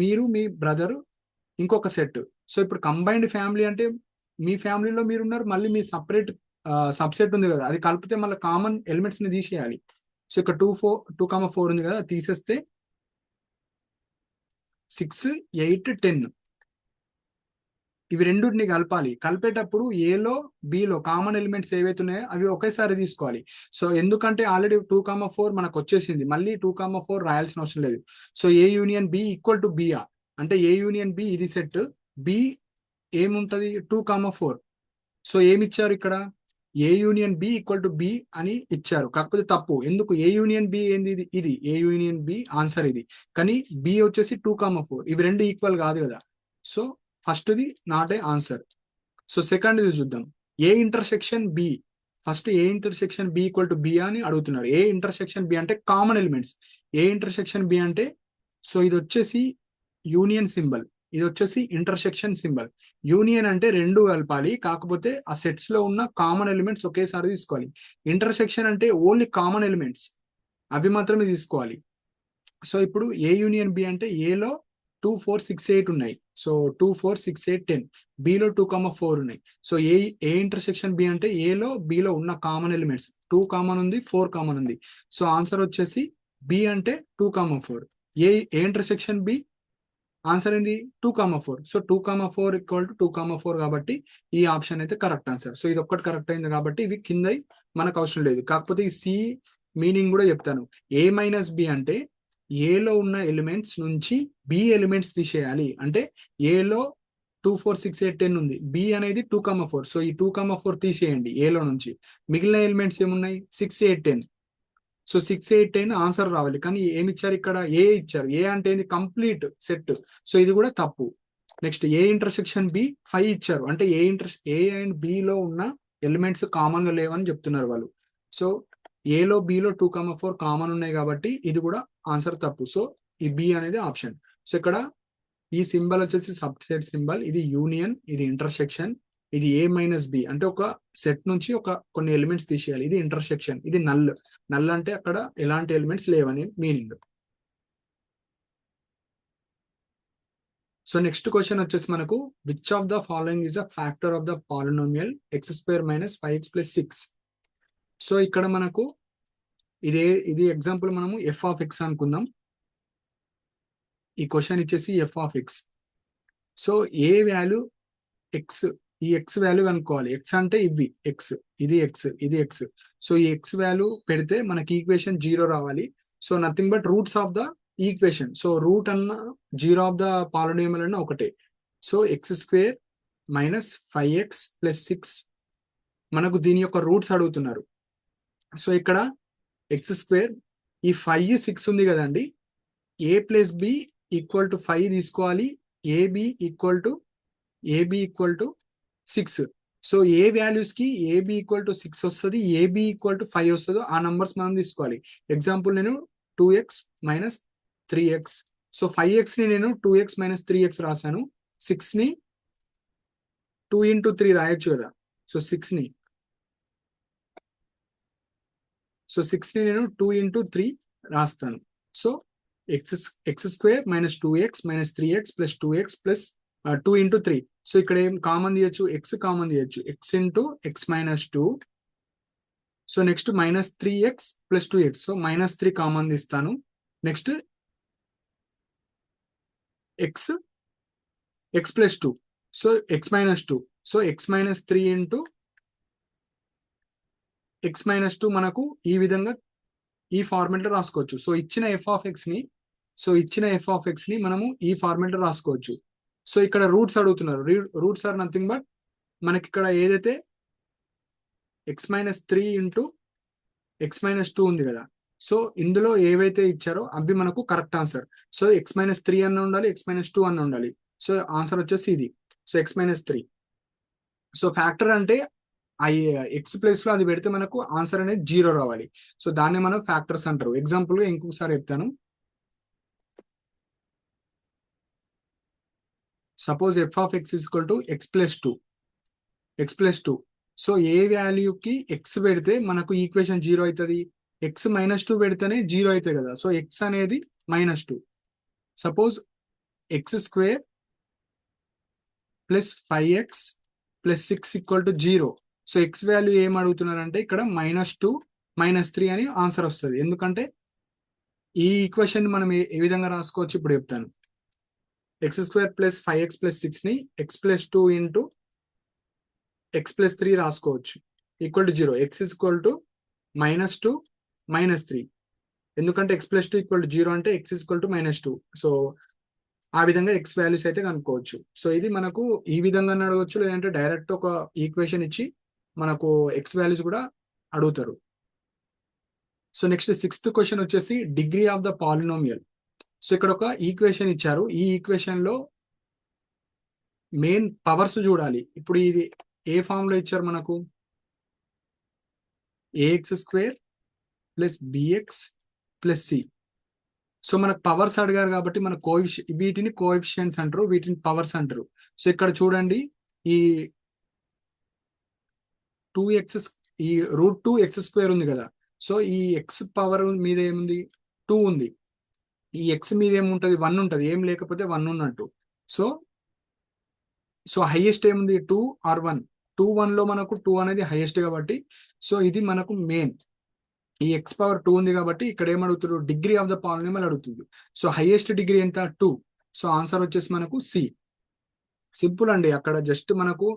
మీరు, మీ బ్రదర్, ఇంకొక సెట్. సో ఇప్పుడు కంబైన్డ్ ఫ్యామిలీ అంటే మీ ఫ్యామిలీలో మీరు ఉన్నారు, మళ్ళీ మీ సపరేట్ సబ్సెట్ ఉంది కదా, అది కలిపితే మళ్ళీ కామన్ ఎలిమెంట్స్ ని తీసేయాలి. సో ఇక్కడ 2 4 ఉంది కదా, తీసేస్తే 6 8 10 ఇవి రెండుని కలపాలి. కలిపేటప్పుడు ఏలో బిలో కామన్ ఎలిమెంట్స్ ఏవైతే ఉన్నాయో అవి ఒకేసారి తీసుకోవాలి. సో ఎందుకంటే ఆల్రెడీ 2 4 మనకు వచ్చేసింది, మళ్ళీ 2 4 రాయాల్సిన అవసరం లేదు. So A union B equal to బిఆ అంటే ఏ యూనియన్ బి ఇది సెట్, బి ఏముంటది 2 4. సో ఏమి ఇచ్చారు ఇక్కడ, A union B equal to B అని ఇచ్చారు. కాకపోతే తప్పు. ఎందుకు, ఏ యూనియన్ బి ఏంది, ఇది ఏ యూనియన్ బి ఆన్సర్ ఇది. కానీ బి వచ్చేసి 2 4 ఇవి రెండు ఈక్వల్ కాదు కదా. So first the not a answer. So second ఇది చూద్దాం. A intersection B, first A intersection B equal to B అని అడుగుతున్నారు. ఏ ఇంటర్సెక్షన్ బి అంటే common elements. A intersection B అంటే, సో ఇది వచ్చేసి యూనియన్ సింబల్, ఇది వచ్చేసి ఇంటర్సెక్షన్ సింబల్. యూనియన్ అంటే రెండు కలపాలి, కాకపోతే ఆ సెట్స్ లో ఉన్న కామన్ ఎలిమెంట్స్ ఒకేసారి తీసుకోవాలి. ఇంటర్సెక్షన్ అంటే ఓన్లీ కామన్ ఎలిమెంట్స్ అవి మాత్రమే తీసుకోవాలి. సో ఇప్పుడు ఏ యూనియన్ బి అంటే ఏలో 2 4 6 8 ఉన్నాయి. సో 2 4 6 8 10, బిలో 2 4 ఉన్నాయి. సో ఏ ఇంటర్సెక్షన్ బి అంటే ఏలో బిలో ఉన్న కామన్ ఎలిమెంట్స్ 2 కామన్ ఉంది, 4 కామన్ ఉంది. సో ఆన్సర్ వచ్చేసి బి అంటే 2 4. ఏ ఇంటర్సెక్షన్ బి ఆన్సర్ ఏంది 2 4. సో 2 4 ఈక్వల్ టు 2 4 కాబట్టి ఈ ఆప్షన్ అయితే కరెక్ట్ ఆన్సర్. సో ఇది ఒక్కటి కరెక్ట్ అయింది కాబట్టి ఇవి కింద మనకు అవసరం లేదు. కాకపోతే ఈ సి మీనింగ్ కూడా చెప్తాను. ఏ మైనస్ బి అంటే ఏలో ఉన్న ఎలిమెంట్స్ నుంచి బి ఎలిమెంట్స్ తీసేయాలి. అంటే ఏలో 2 4 6 8 10 ఉంది, బి అనేది 2 4. సో ఈ 2 4 తీసేయండి ఏలో నుంచి. మిగిలిన ఎలిమెంట్స్ ఏమున్నాయి 6 8 10. సో 6 8 10 ఆన్సర్ రావాలి. కానీ ఏమి ఇచ్చారు ఇక్కడ, ఏ ఇచ్చారు. ఏ అంటే ఏంది కంప్లీట్ సెట్. సో ఇది కూడా తప్పు. నెక్స్ట్ ఏ ఇంటర్సెక్షన్ బి 5 ఇచ్చారు. అంటే ఏ అండ్ బిలో ఉన్న ఎలిమెంట్స్ కామన్ గా లేవని చెప్తున్నారు వాళ్ళు. సో ఏలో బిలో 2 4 కామన్ ఉన్నాయి కాబట్టి ఇది కూడా ఆన్సర్ తప్పు. సో ఈ బి అనేది ఆప్షన్. సో ఇక్కడ ఈ సింబల్ వచ్చేసి సబ్సెట్ సింబల్, ఇది యూనియన్, ఇది ఇంటర్సెక్షన్, ఇది ఏ మైనస్ బి అంటే ఒక సెట్ నుంచి కొన్ని ఎలిమెంట్స్ తీసేయాలి. ఇది ఇంటర్సెక్షన్, ఇది నల్. నల్ అంటే అక్కడ ఎలాంటి ఎలిమెంట్స్ లేవని మీనింగ్. సో నెక్స్ట్ క్వశ్చన్ వచ్చేసి మనకు which of the following is a factor of the polynomial x² - 5x + 6. So ఇక్కడ మనకు ఇది ఎగ్జాంపుల్ మనము ఎఫ్ ఆఫ్ ఎక్స్ అనుకుందాం. ఈ క్వశ్చన్ ఇచ్చేసి F of X. So A value X, ఈ ఎక్స్ వాల్యూ కనుక్కోవాలి. ఎక్స్ అంటే ఇవి ఎక్స్, ఇది ఎక్స్, ఇది ఎక్స్. సో ఈ ఎక్స్ వాల్యూ పెడితే మనకి ఈక్వేషన్ 0 రావాలి. So nothing but roots of the equation. So root అన్న 0 ఆఫ్ ద పాలినోమియల్ అన్న ఒకటే. సో x² - 5x + 6 మనకు దీని యొక్క రూట్స్ అడుగుతున్నారు. సో ఇక్కడ x², ఈ 5 6 ఉంది కదండి, a + b = 5 తీసుకోవాలి. ab = 6. సో ఏ వాల్యూస్ కి ab = 6 వస్తుంది, ab = 5 వస్తుందో ఆ నంబర్స్ మనం తీసుకోవాలి. ఎగ్జాంపుల్ నేను 2x - 3x. సో 5x ని నేను 2x - 3x రాశాను. 6 ని 2 × 3 రాయొచ్చు కదా. సో 6 ని నేను 2 × 3 రాస్తాను. So x² - 2x - 3x + 2x + 2 × 3. So ఇక్కడ ఏం కామన్ తీయచ్చు, ఎక్స్ కామన్ తీయచ్చు, x into x minus two. So next -3x + 2x. So -3 common తీస్తాను. Next x + 2. So x minus two. So x minus 3 into x minus two మనకు ఈ విధంగా ఈ format లో రాసుకోవచ్చు. సో ఇచ్చిన ఎఫ్ ఆఫ్ ఎక్స్ ని మనము ఈ ఫార్మాట్ లో రాసుకోవచ్చు. సో ఇక్కడ రూట్స్ అడుగుతున్నారు. రూట్స్ ఆర్ నథింగ్ బట్ మనకి ఇక్కడ ఏదైతే x-3 ఇంటూ x-2 ఉంది కదా. సో ఇందులో ఏవైతే ఇచ్చారో అవి మనకు కరెక్ట్ ఆన్సర్. సో x-3 అన్న ఉండాలి, x-2 అన్న ఉండాలి. సో ఆన్సర్ వచ్చేసి ఇది. So x-3. సో ఫ్యాక్టర్ అంటే ఎక్స్ ప్లేస్ లో అది పెడితే మనకు ఆన్సర్ అనేది 0 రావాలి. సో దాన్ని మనం ఫ్యాక్టర్స్ అంటారు. ఎగ్జాంపుల్ గా ఇంకొకసారి చెప్తాను. Suppose f of x equal to x plus two. So a వాల్యూకి ఎక్స్ పెడితే మనకు ఈక్వేషన్ 0 అవుతుంది, x-2 పెడితేనే 0 అవుతుంది కదా. సో ఎక్స్ అనేది -2. Suppose x² + 5x + 6 = 0. So X value ఏం అడుగుతున్నారంటే ఇక్కడ -2 -3 అని ఆన్సర్ వస్తుంది. ఎందుకంటే ఈ ఈక్వేషన్ మనం ఏ విధంగా రాసుకోవచ్చు ఇప్పుడు చెప్తాను. x² + 5x + 6 ని x+2 ఇంటూ x+3 రాసుకోవచ్చు ఈక్వల్ టు 0. x -2 -3. ఎందుకంటే x+2 = 0 అంటే x -2. సో ఆ విధంగా x వాల్యూస్ అయితే కనుక్కోవచ్చు. సో ఇది మనకు ఈ విధంగా అడగవచ్చు, లేదంటే డైరెక్ట్ ఒక ఈక్వేషన్ ఇచ్చి మనకు x వాల్యూస్ కూడా అడుగుతారు. సో నెక్స్ట్ 6th క్వశ్చన్ వచ్చేసి degree of the polynomial. So ఇక్కడ ఒక ఈక్వేషన్ ఇచ్చారు. ఈ ఈక్వేషన్ లో మెయిన్ పవర్స్ చూడాలి. ఇప్పుడు ఇది ఏ ఫామ్ లో ఇచ్చారు మనకు, ax² + bx + c. సో మనకు పవర్స్ అడిగారు కాబట్టి మన వీటిని కోఎఫిషియెంట్స్ అంటారు, వీటిని పవర్స్ అంటారు. సో ఇక్కడ చూడండి, ఈ 2x ఈ √2x² ఉంది కదా. సో ఈ x పవర్ మీద ఏముంది, 2 ఉంది. ఈ x మీద ఏముంటది, 1 ఉంటది. ఏం లేకపోతే 1 ఉన్నట్టు. సో హైయెస్ట్ ఏముంది, 2 ఆర్ 1. 2 1 లో మనకు 2 అనేది హైయెస్ట్ కాబట్టి సో ఇది మనకు మెయిన్. ఈ x పవర్ 2 ఉంది కాబట్టి ఇక్కడ ఏమడుగుతుంది, డిగ్రీ ఆఫ్ ద పాలినోమియల్ అడుగుతుంది. సో హైయెస్ట్ డిగ్రీ ఎంత, 2. సో ఆన్సర్ వచ్చేసి మనకు సి. సింపుల్ అండి. అక్కడ జస్ట్ మనకు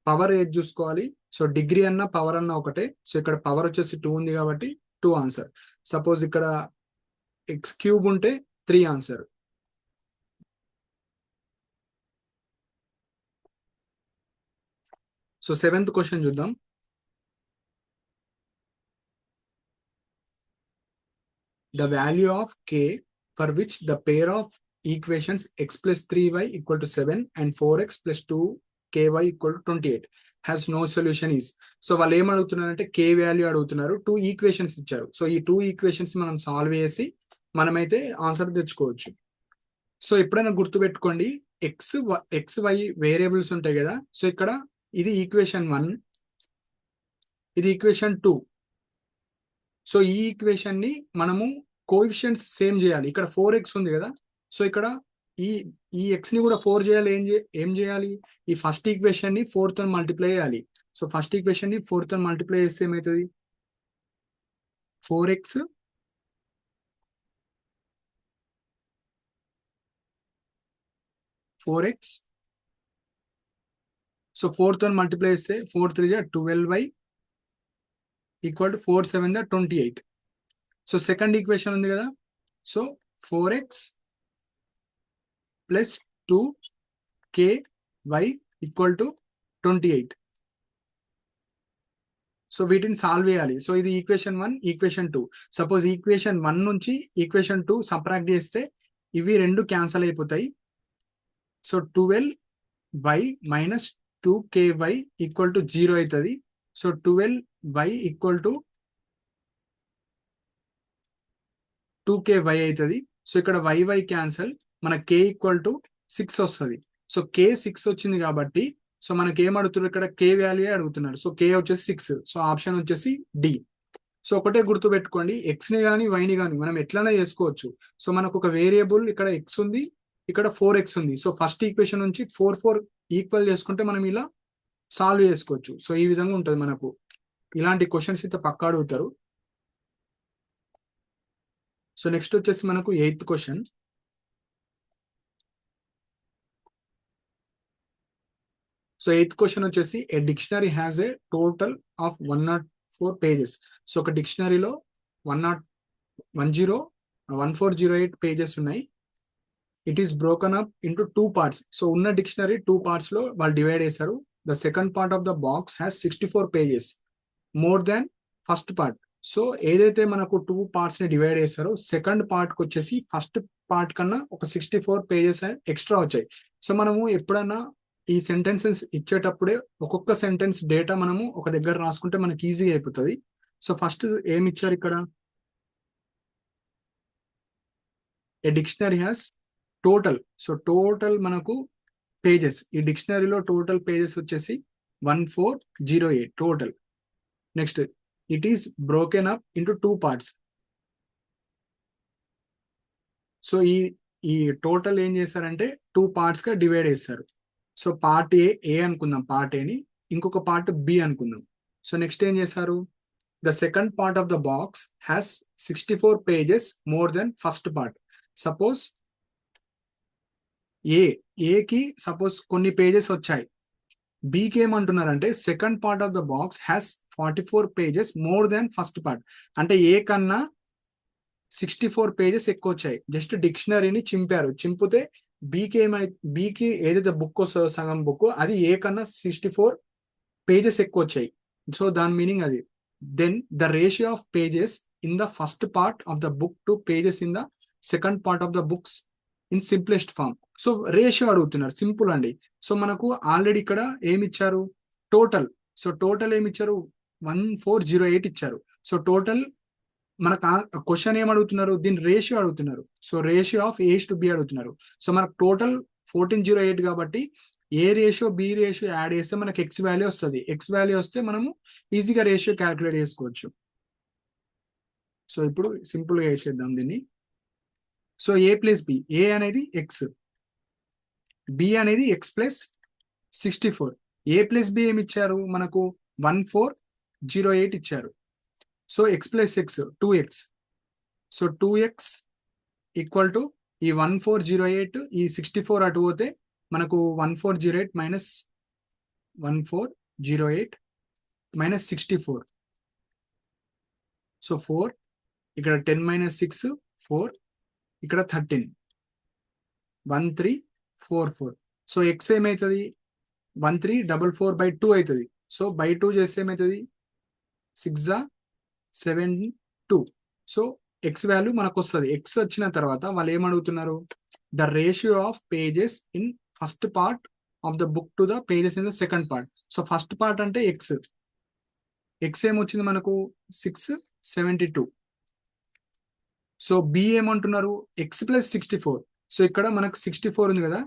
పవర్ ఏది చూసుకోవాలి. సో డిగ్రీ అన్న పవర్ అన్న ఒకటే. సో ఇక్కడ పవర్ వచ్చేసి 2 ఉంది కాబట్టి 2 ఆన్సర్. సపోజ్ ఇక్కడ x³ ఉంటే 3 ఆన్సర్. సో 7th క్వశ్చన్ చూద్దాం. The value of k for which the pair of equations x + 3y = 7 and 4x + 2ky = 28 has no solution is. So వాళ్ళు ఏం అడుగుతున్నారంటే k వాల్యూ అడుగుతున్నారు. 2 ఈక్వేషన్స్ ఇచ్చారు. సో ఈ 2 equations మనం solve చేసి మనమైతే ఆన్సర్ తెచ్చుకోవచ్చు. సో ఎప్పుడైనా గుర్తుపెట్టుకోండి, ఎక్స్ వై వేరియబుల్స్ ఉంటాయి కదా. సో ఇక్కడ ఇది ఈక్వేషన్ 1, ఇది ఈక్వేషన్ 2. సో ఈ ఈక్వేషన్ ని మనము కోఎఫిషియెంట్స్ సేమ్ చేయాలి. ఇక్కడ 4x ఉంది కదా. సో ఇక్కడ ఈ x ని కూడా 4 చేయాలి. ఏం చేయాలి, ఈ ఫస్ట్ ఈక్వేషన్ ని 4 తో మల్టిప్లై చేయాలి. సో ఫస్ట్ ఈక్వేషన్ ని 4 తో మల్టిప్లై చేస్తే ఏమవుతుంది, 4x సో 4 తో మల్టిప్లై చేస్తే 4 3 12y = 4 7 28. సో సెకండ్ ఈక్వేషన్ ఉంది కదా. So 4x + 2ky = 28. సో వీటిని సాల్వ్ చేయాలి. సో ఇది ఈక్వేషన్ 1, ఈక్వేషన్ 2. సపోజ్ ఈక్వేషన్ 1 నుంచి ఈక్వేషన్ 2 సబ్ట్రాక్ట్ చేస్తే ఇవి రెండు క్యాన్సల్ అయిపోతాయి. సో 12y - 2ky = 0 అవుతుంది. సో 12y = 2ky అవుతుంది. సో ఇక్కడ y క్యాన్సల్, మన k = 6 వస్తుంది. సో k 6 వచ్చింది కాబట్టి సో మనకి ఏం అడుగుతున్నారు, ఇక్కడ k వాల్యూ అడుగుతున్నారు. సో k వచ్చేసి 6. సో ఆప్షన్ వచ్చేసి డి. సో ఒకటే గుర్తు పెట్టుకోండి, x ని కానీ y ని కానీ మనం ఎట్లైనా చేసుకోవచ్చు. సో మనకు ఒక వేరియబుల్ ఇక్కడ x ఉంది, ఇక్కడ 4x ఉంది. సో ఫస్ట్ ఈక్వేషన్ నుంచి 4 ఈక్వల్ చేసుకుంటే మనం ఇలా సాల్వ్ చేసుకోవచ్చు. సో ఈ విధంగా ఉంటుంది మనకు. ఇలాంటి క్వశ్చన్స్ అయితే పక్కా అడుగుతారు. సో నెక్స్ట్ వచ్చేసి మనకు 8th question. So 8th question వచ్చేసి a dictionary has a total of 104 pages. So ఒక డిక్షనరీలో 1408 పేజెస్ ఉన్నాయి. It is broken up into 2 parts. So ఉన్న డిక్షనరీ 2 పార్ట్స్ లో వాళ్ళు డివైడ్ చేశారు. The second part of the box has 64 pages more than first part. So ఏదైతే మనకు 2 parts ని డివైడ్ చేశారో సెకండ్ పార్ట్ కి వచ్చేసి ఫస్ట్ పార్ట్ కన్నా ఒక 64 పేజెస్ ఎక్స్ట్రా వచ్చాయి. సో మనము ఎప్పుడన్నా ఈ సెంటెన్సెస్ ఇచ్చేటప్పుడే ఒక్కొక్క సెంటెన్స్ డేటా మనము ఒక దగ్గర రాసుకుంటే మనకి ఈజీగా అయిపోతుంది. సో ఫస్ట్ ఏమి ఇచ్చారు ఇక్కడ, a dictionary has total. So total మనకు పేజెస్, ఈ డిక్షనరీలో టోటల్ పేజెస్ వచ్చేసి 1408 total. Next it is broken up into 2 parts. So ఈ టోటల్ ఏం చేశారంటే 2 పార్ట్స్ గా డివైడ్ చేస్తారు. సో పార్ట్ ఏ అనుకుందాం, పార్ట్ ఏని, ఇంకొక పార్ట్ బి అనుకుందాం. సో నెక్స్ట్ ఏం చేశారు, the second part of the box has 64 pages more than first part. Suppose ఏకి సపోజ్ కొన్ని పేజెస్ వచ్చాయి, బికి ఏమంటున్నారంటే second part of the box has 44 pages more than first part. అంటే ఏ కన్నా 64 పేజెస్ ఎక్కువ వచ్చాయి. జస్ట్ డిక్షనరీని చింపారు, చింపితే బికి ఏదైతే బుక్ వస్తుందో సగం బుక్, అది ఏ కన్నా 64 పేజెస్ ఎక్కువ వచ్చాయి. సో దాని మీనింగ్ అది. Then the ratio of pages in the first part of the book to pages in the second part of the books in simplest form. So ratio అడుగుతున్నారు, simple అండి. So మనకు already ఇక్కడ ఏమి ఇచ్చారు, total. So total ఏమి ఇచ్చారు, 1408 ఇచ్చారు. So total మనకు క్వశ్చన్ ఏం అడుగుతున్నారు, దీని రేషియో అడుగుతున్నారు. So ratio of A's to B అడుగుతున్నారు. సో మనకు టోటల్ 1408 కాబట్టి A ratio B ratio add చేస్తే మనకి ఎక్స్ వాల్యూ వస్తుంది. ఎక్స్ వాల్యూ వస్తే మనము ఈజీగా రేషియో క్యాలిక్యులేట్ చేసుకోవచ్చు. సో ఇప్పుడు సింపుల్ గా వేసేద్దాం దీన్ని. So A plus B, A అనేది ఎక్స్, బి అనేది X plus 64. A plus B ఏమి ఇచ్చారు మనకు, 1408 ఇచ్చారు. So X plus X 2x. So 2x equal to ఈ 1408, ఈ 64 అటు పోతే మనకు 1408 మైనస్ 64. సో 4 ఇక్కడ 10 మైనస్ 6 4, ఇక్కడ 13, 1344. సో ఎక్స్ ఏమవుతుంది, 1344/2 అవుతుంది. సో బై 2 చేస్తే ఏమవుతుంది, 6/7/2. సో ఎక్స్ వాల్యూ మనకు వస్తుంది. ఎక్స్ వచ్చిన తర్వాత వాళ్ళు ఏమడుగుతున్నారు, the ratio of pages in first part of the book to the pages in the second part. So first part అంటే ఎక్స్, ఎక్స్ ఏమొచ్చింది మనకు 672. సో బి ఏమంటున్నారు, ఎక్స్ ప్లస్ 64. సో ఇక్కడ మనకు 64 ఉంది కదా,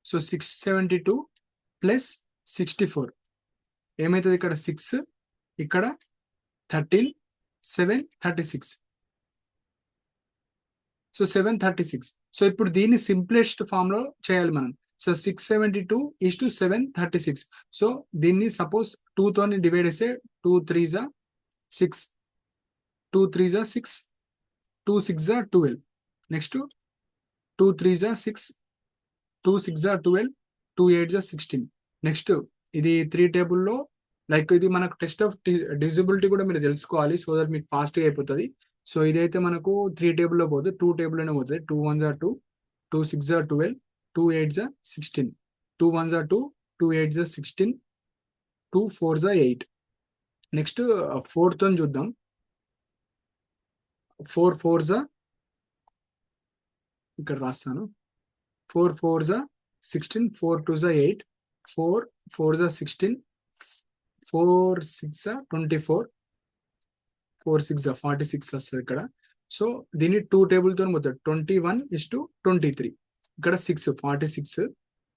సో 672 ప్లస్ 64 ఏమవుతుంది, ఇక్కడ 6, ఇక్కడ 13, 7 36. సో 736. సో ఇప్పుడు దీన్ని సింప్లెస్ట్ ఫామ్ లో చేయాలి మనం. So 672 is to 736. సో దీన్ని సపోజ్ 2 తోని డివైడ్ చేస్తే 2 3s 6, 2 3s 6, 2 6s 12. Next 2 3s 6, 2 6s 12, 2 8s 16. Next ఇది 3 టేబుల్లో, లైక్ ఇది మనకు టెస్ట్ ఆఫ్ డివిజిబిలిటీ కూడా మీరు తెలుసుకోవాలి, సో దట్ మీకు ఫాస్ట్గా అయిపోతుంది. సో ఇదైతే మనకు 3 టేబుల్లో పోతుంది, 2 టేబుల్లోనే పోతుంది. 2 1s 2, 2 6s 12, 2 8s 16, 2 1s 2, 2 8s 16, 2 4s 8. Next 4 తో చూద్దాం. 4 4s ఇక్కడ రాస్తాను, 4 4s 16, 4 2s 8, 4 4s 16, 4 6 24, 4 6 46 వస్తుంది ఇక్కడ. సో దీన్ని 2 టేబుల్ తో పోతుంది. 21:23, ఇక్కడ 6 46.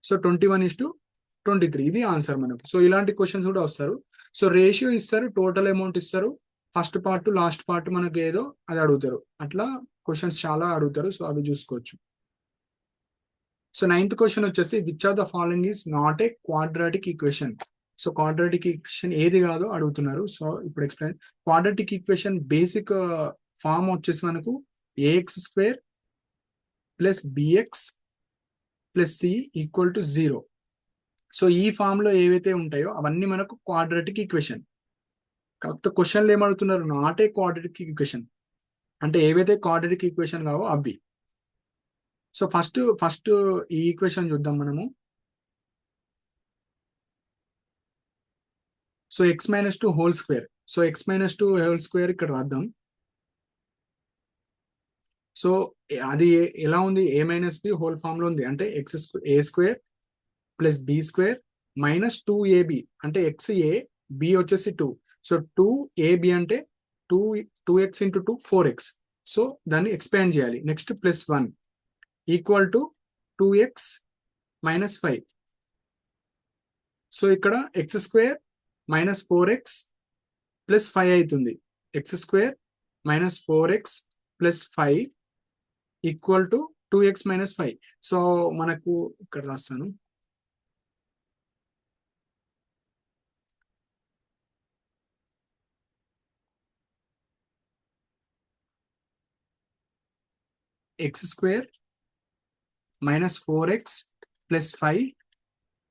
సో 21:23 ఇది ఆన్సర్ మనకు. సో ఇలాంటి క్వశ్చన్స్ కూడా వస్తారు. సో రేషియో ఇస్తారు, టోటల్ అమౌంట్ ఇస్తారు, ఫస్ట్ పార్ట్ లాస్ట్ పార్ట్ మనకు ఏదో అది అడుగుతారు. అట్లా క్వశ్చన్స్ చాలా అడుగుతారు, సో అవి చూసుకోవచ్చు. సో 9th క్వశ్చన్ వచ్చేసి which of the following is not a quadratic equation. So quadratic equation ఏది కాదో అడుగుతున్నారు. సో ఇప్పుడు explain. Quadratic equation basic form వచ్చేసి మనకు A X square plus B X plus C equal to 0. So ఈ ఫామ్ లో ఏవైతే ఉంటాయో అవన్నీ మనకు క్వాడ్రాటిక్ ఈక్వేషన్. కాకపోతే క్వశ్చన్లు ఏమడుగుతున్నారు, నాట్ ఏ క్వాడ్రాటిక్ ఈక్వేషన్ అంటే ఏవైతే క్వాడ్రాటిక్ ఈక్వేషన్ కావో అవి. సో ఫస్ట్ ఈ ఈక్వేషన్ చూద్దాం మనము. So x minus 2 whole square. So x minus 2 whole square ఇక్కడ రాద్దాం. సో అది ఎలా ఉంది, a minus b whole form లో ఉంది. అంటే a square plus B square minus 2ab అంటే ఎక్స్ ఏ, బి వచ్చేసి 2. సో 2ab అంటే 2x ఇంటూ 2 4x. సో దాన్ని ఎక్స్పాండ్ చేయాలి. Next plus 1 equal to 2x minus 5. So ఇక్కడ x square minus 4x plus 5 అవుతుంది. X square minus 4x plus 5 equal to 2x minus 5. So మనకు ఇక్కడ రాస్తాను. X square minus 4x plus 5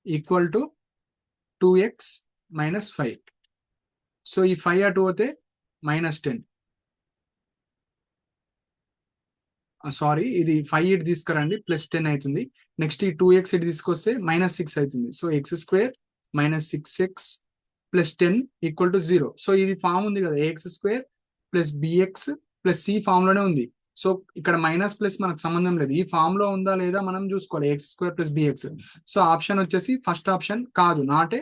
equal to 2x minus 5. So ఈ 5 అటు పోతే minus 10. Sorry, ఇది 5 ఇటు తీసుకురండి, ప్లస్ 10 అవుతుంది. నెక్స్ట్ ఈ 2x ఇటు తీసుకొస్తే మైనస్ 6 అవుతుంది. So X square minus 6x plus 10 equal to 0. So ఇది ఫామ్ ఉంది కదా, A X square plus B X plus C form లోనే ఉంది. సో ఇక్కడ మైనస్ ప్లస్ మనకు సంబంధం లేదు, ఈ ఫామ్ లో ఉందా లేదా మనం చూసుకోవాలి. X square plus B X. So option వచ్చేసి ఫస్ట్ ఆప్షన్ కాదు, నాట్ ఏ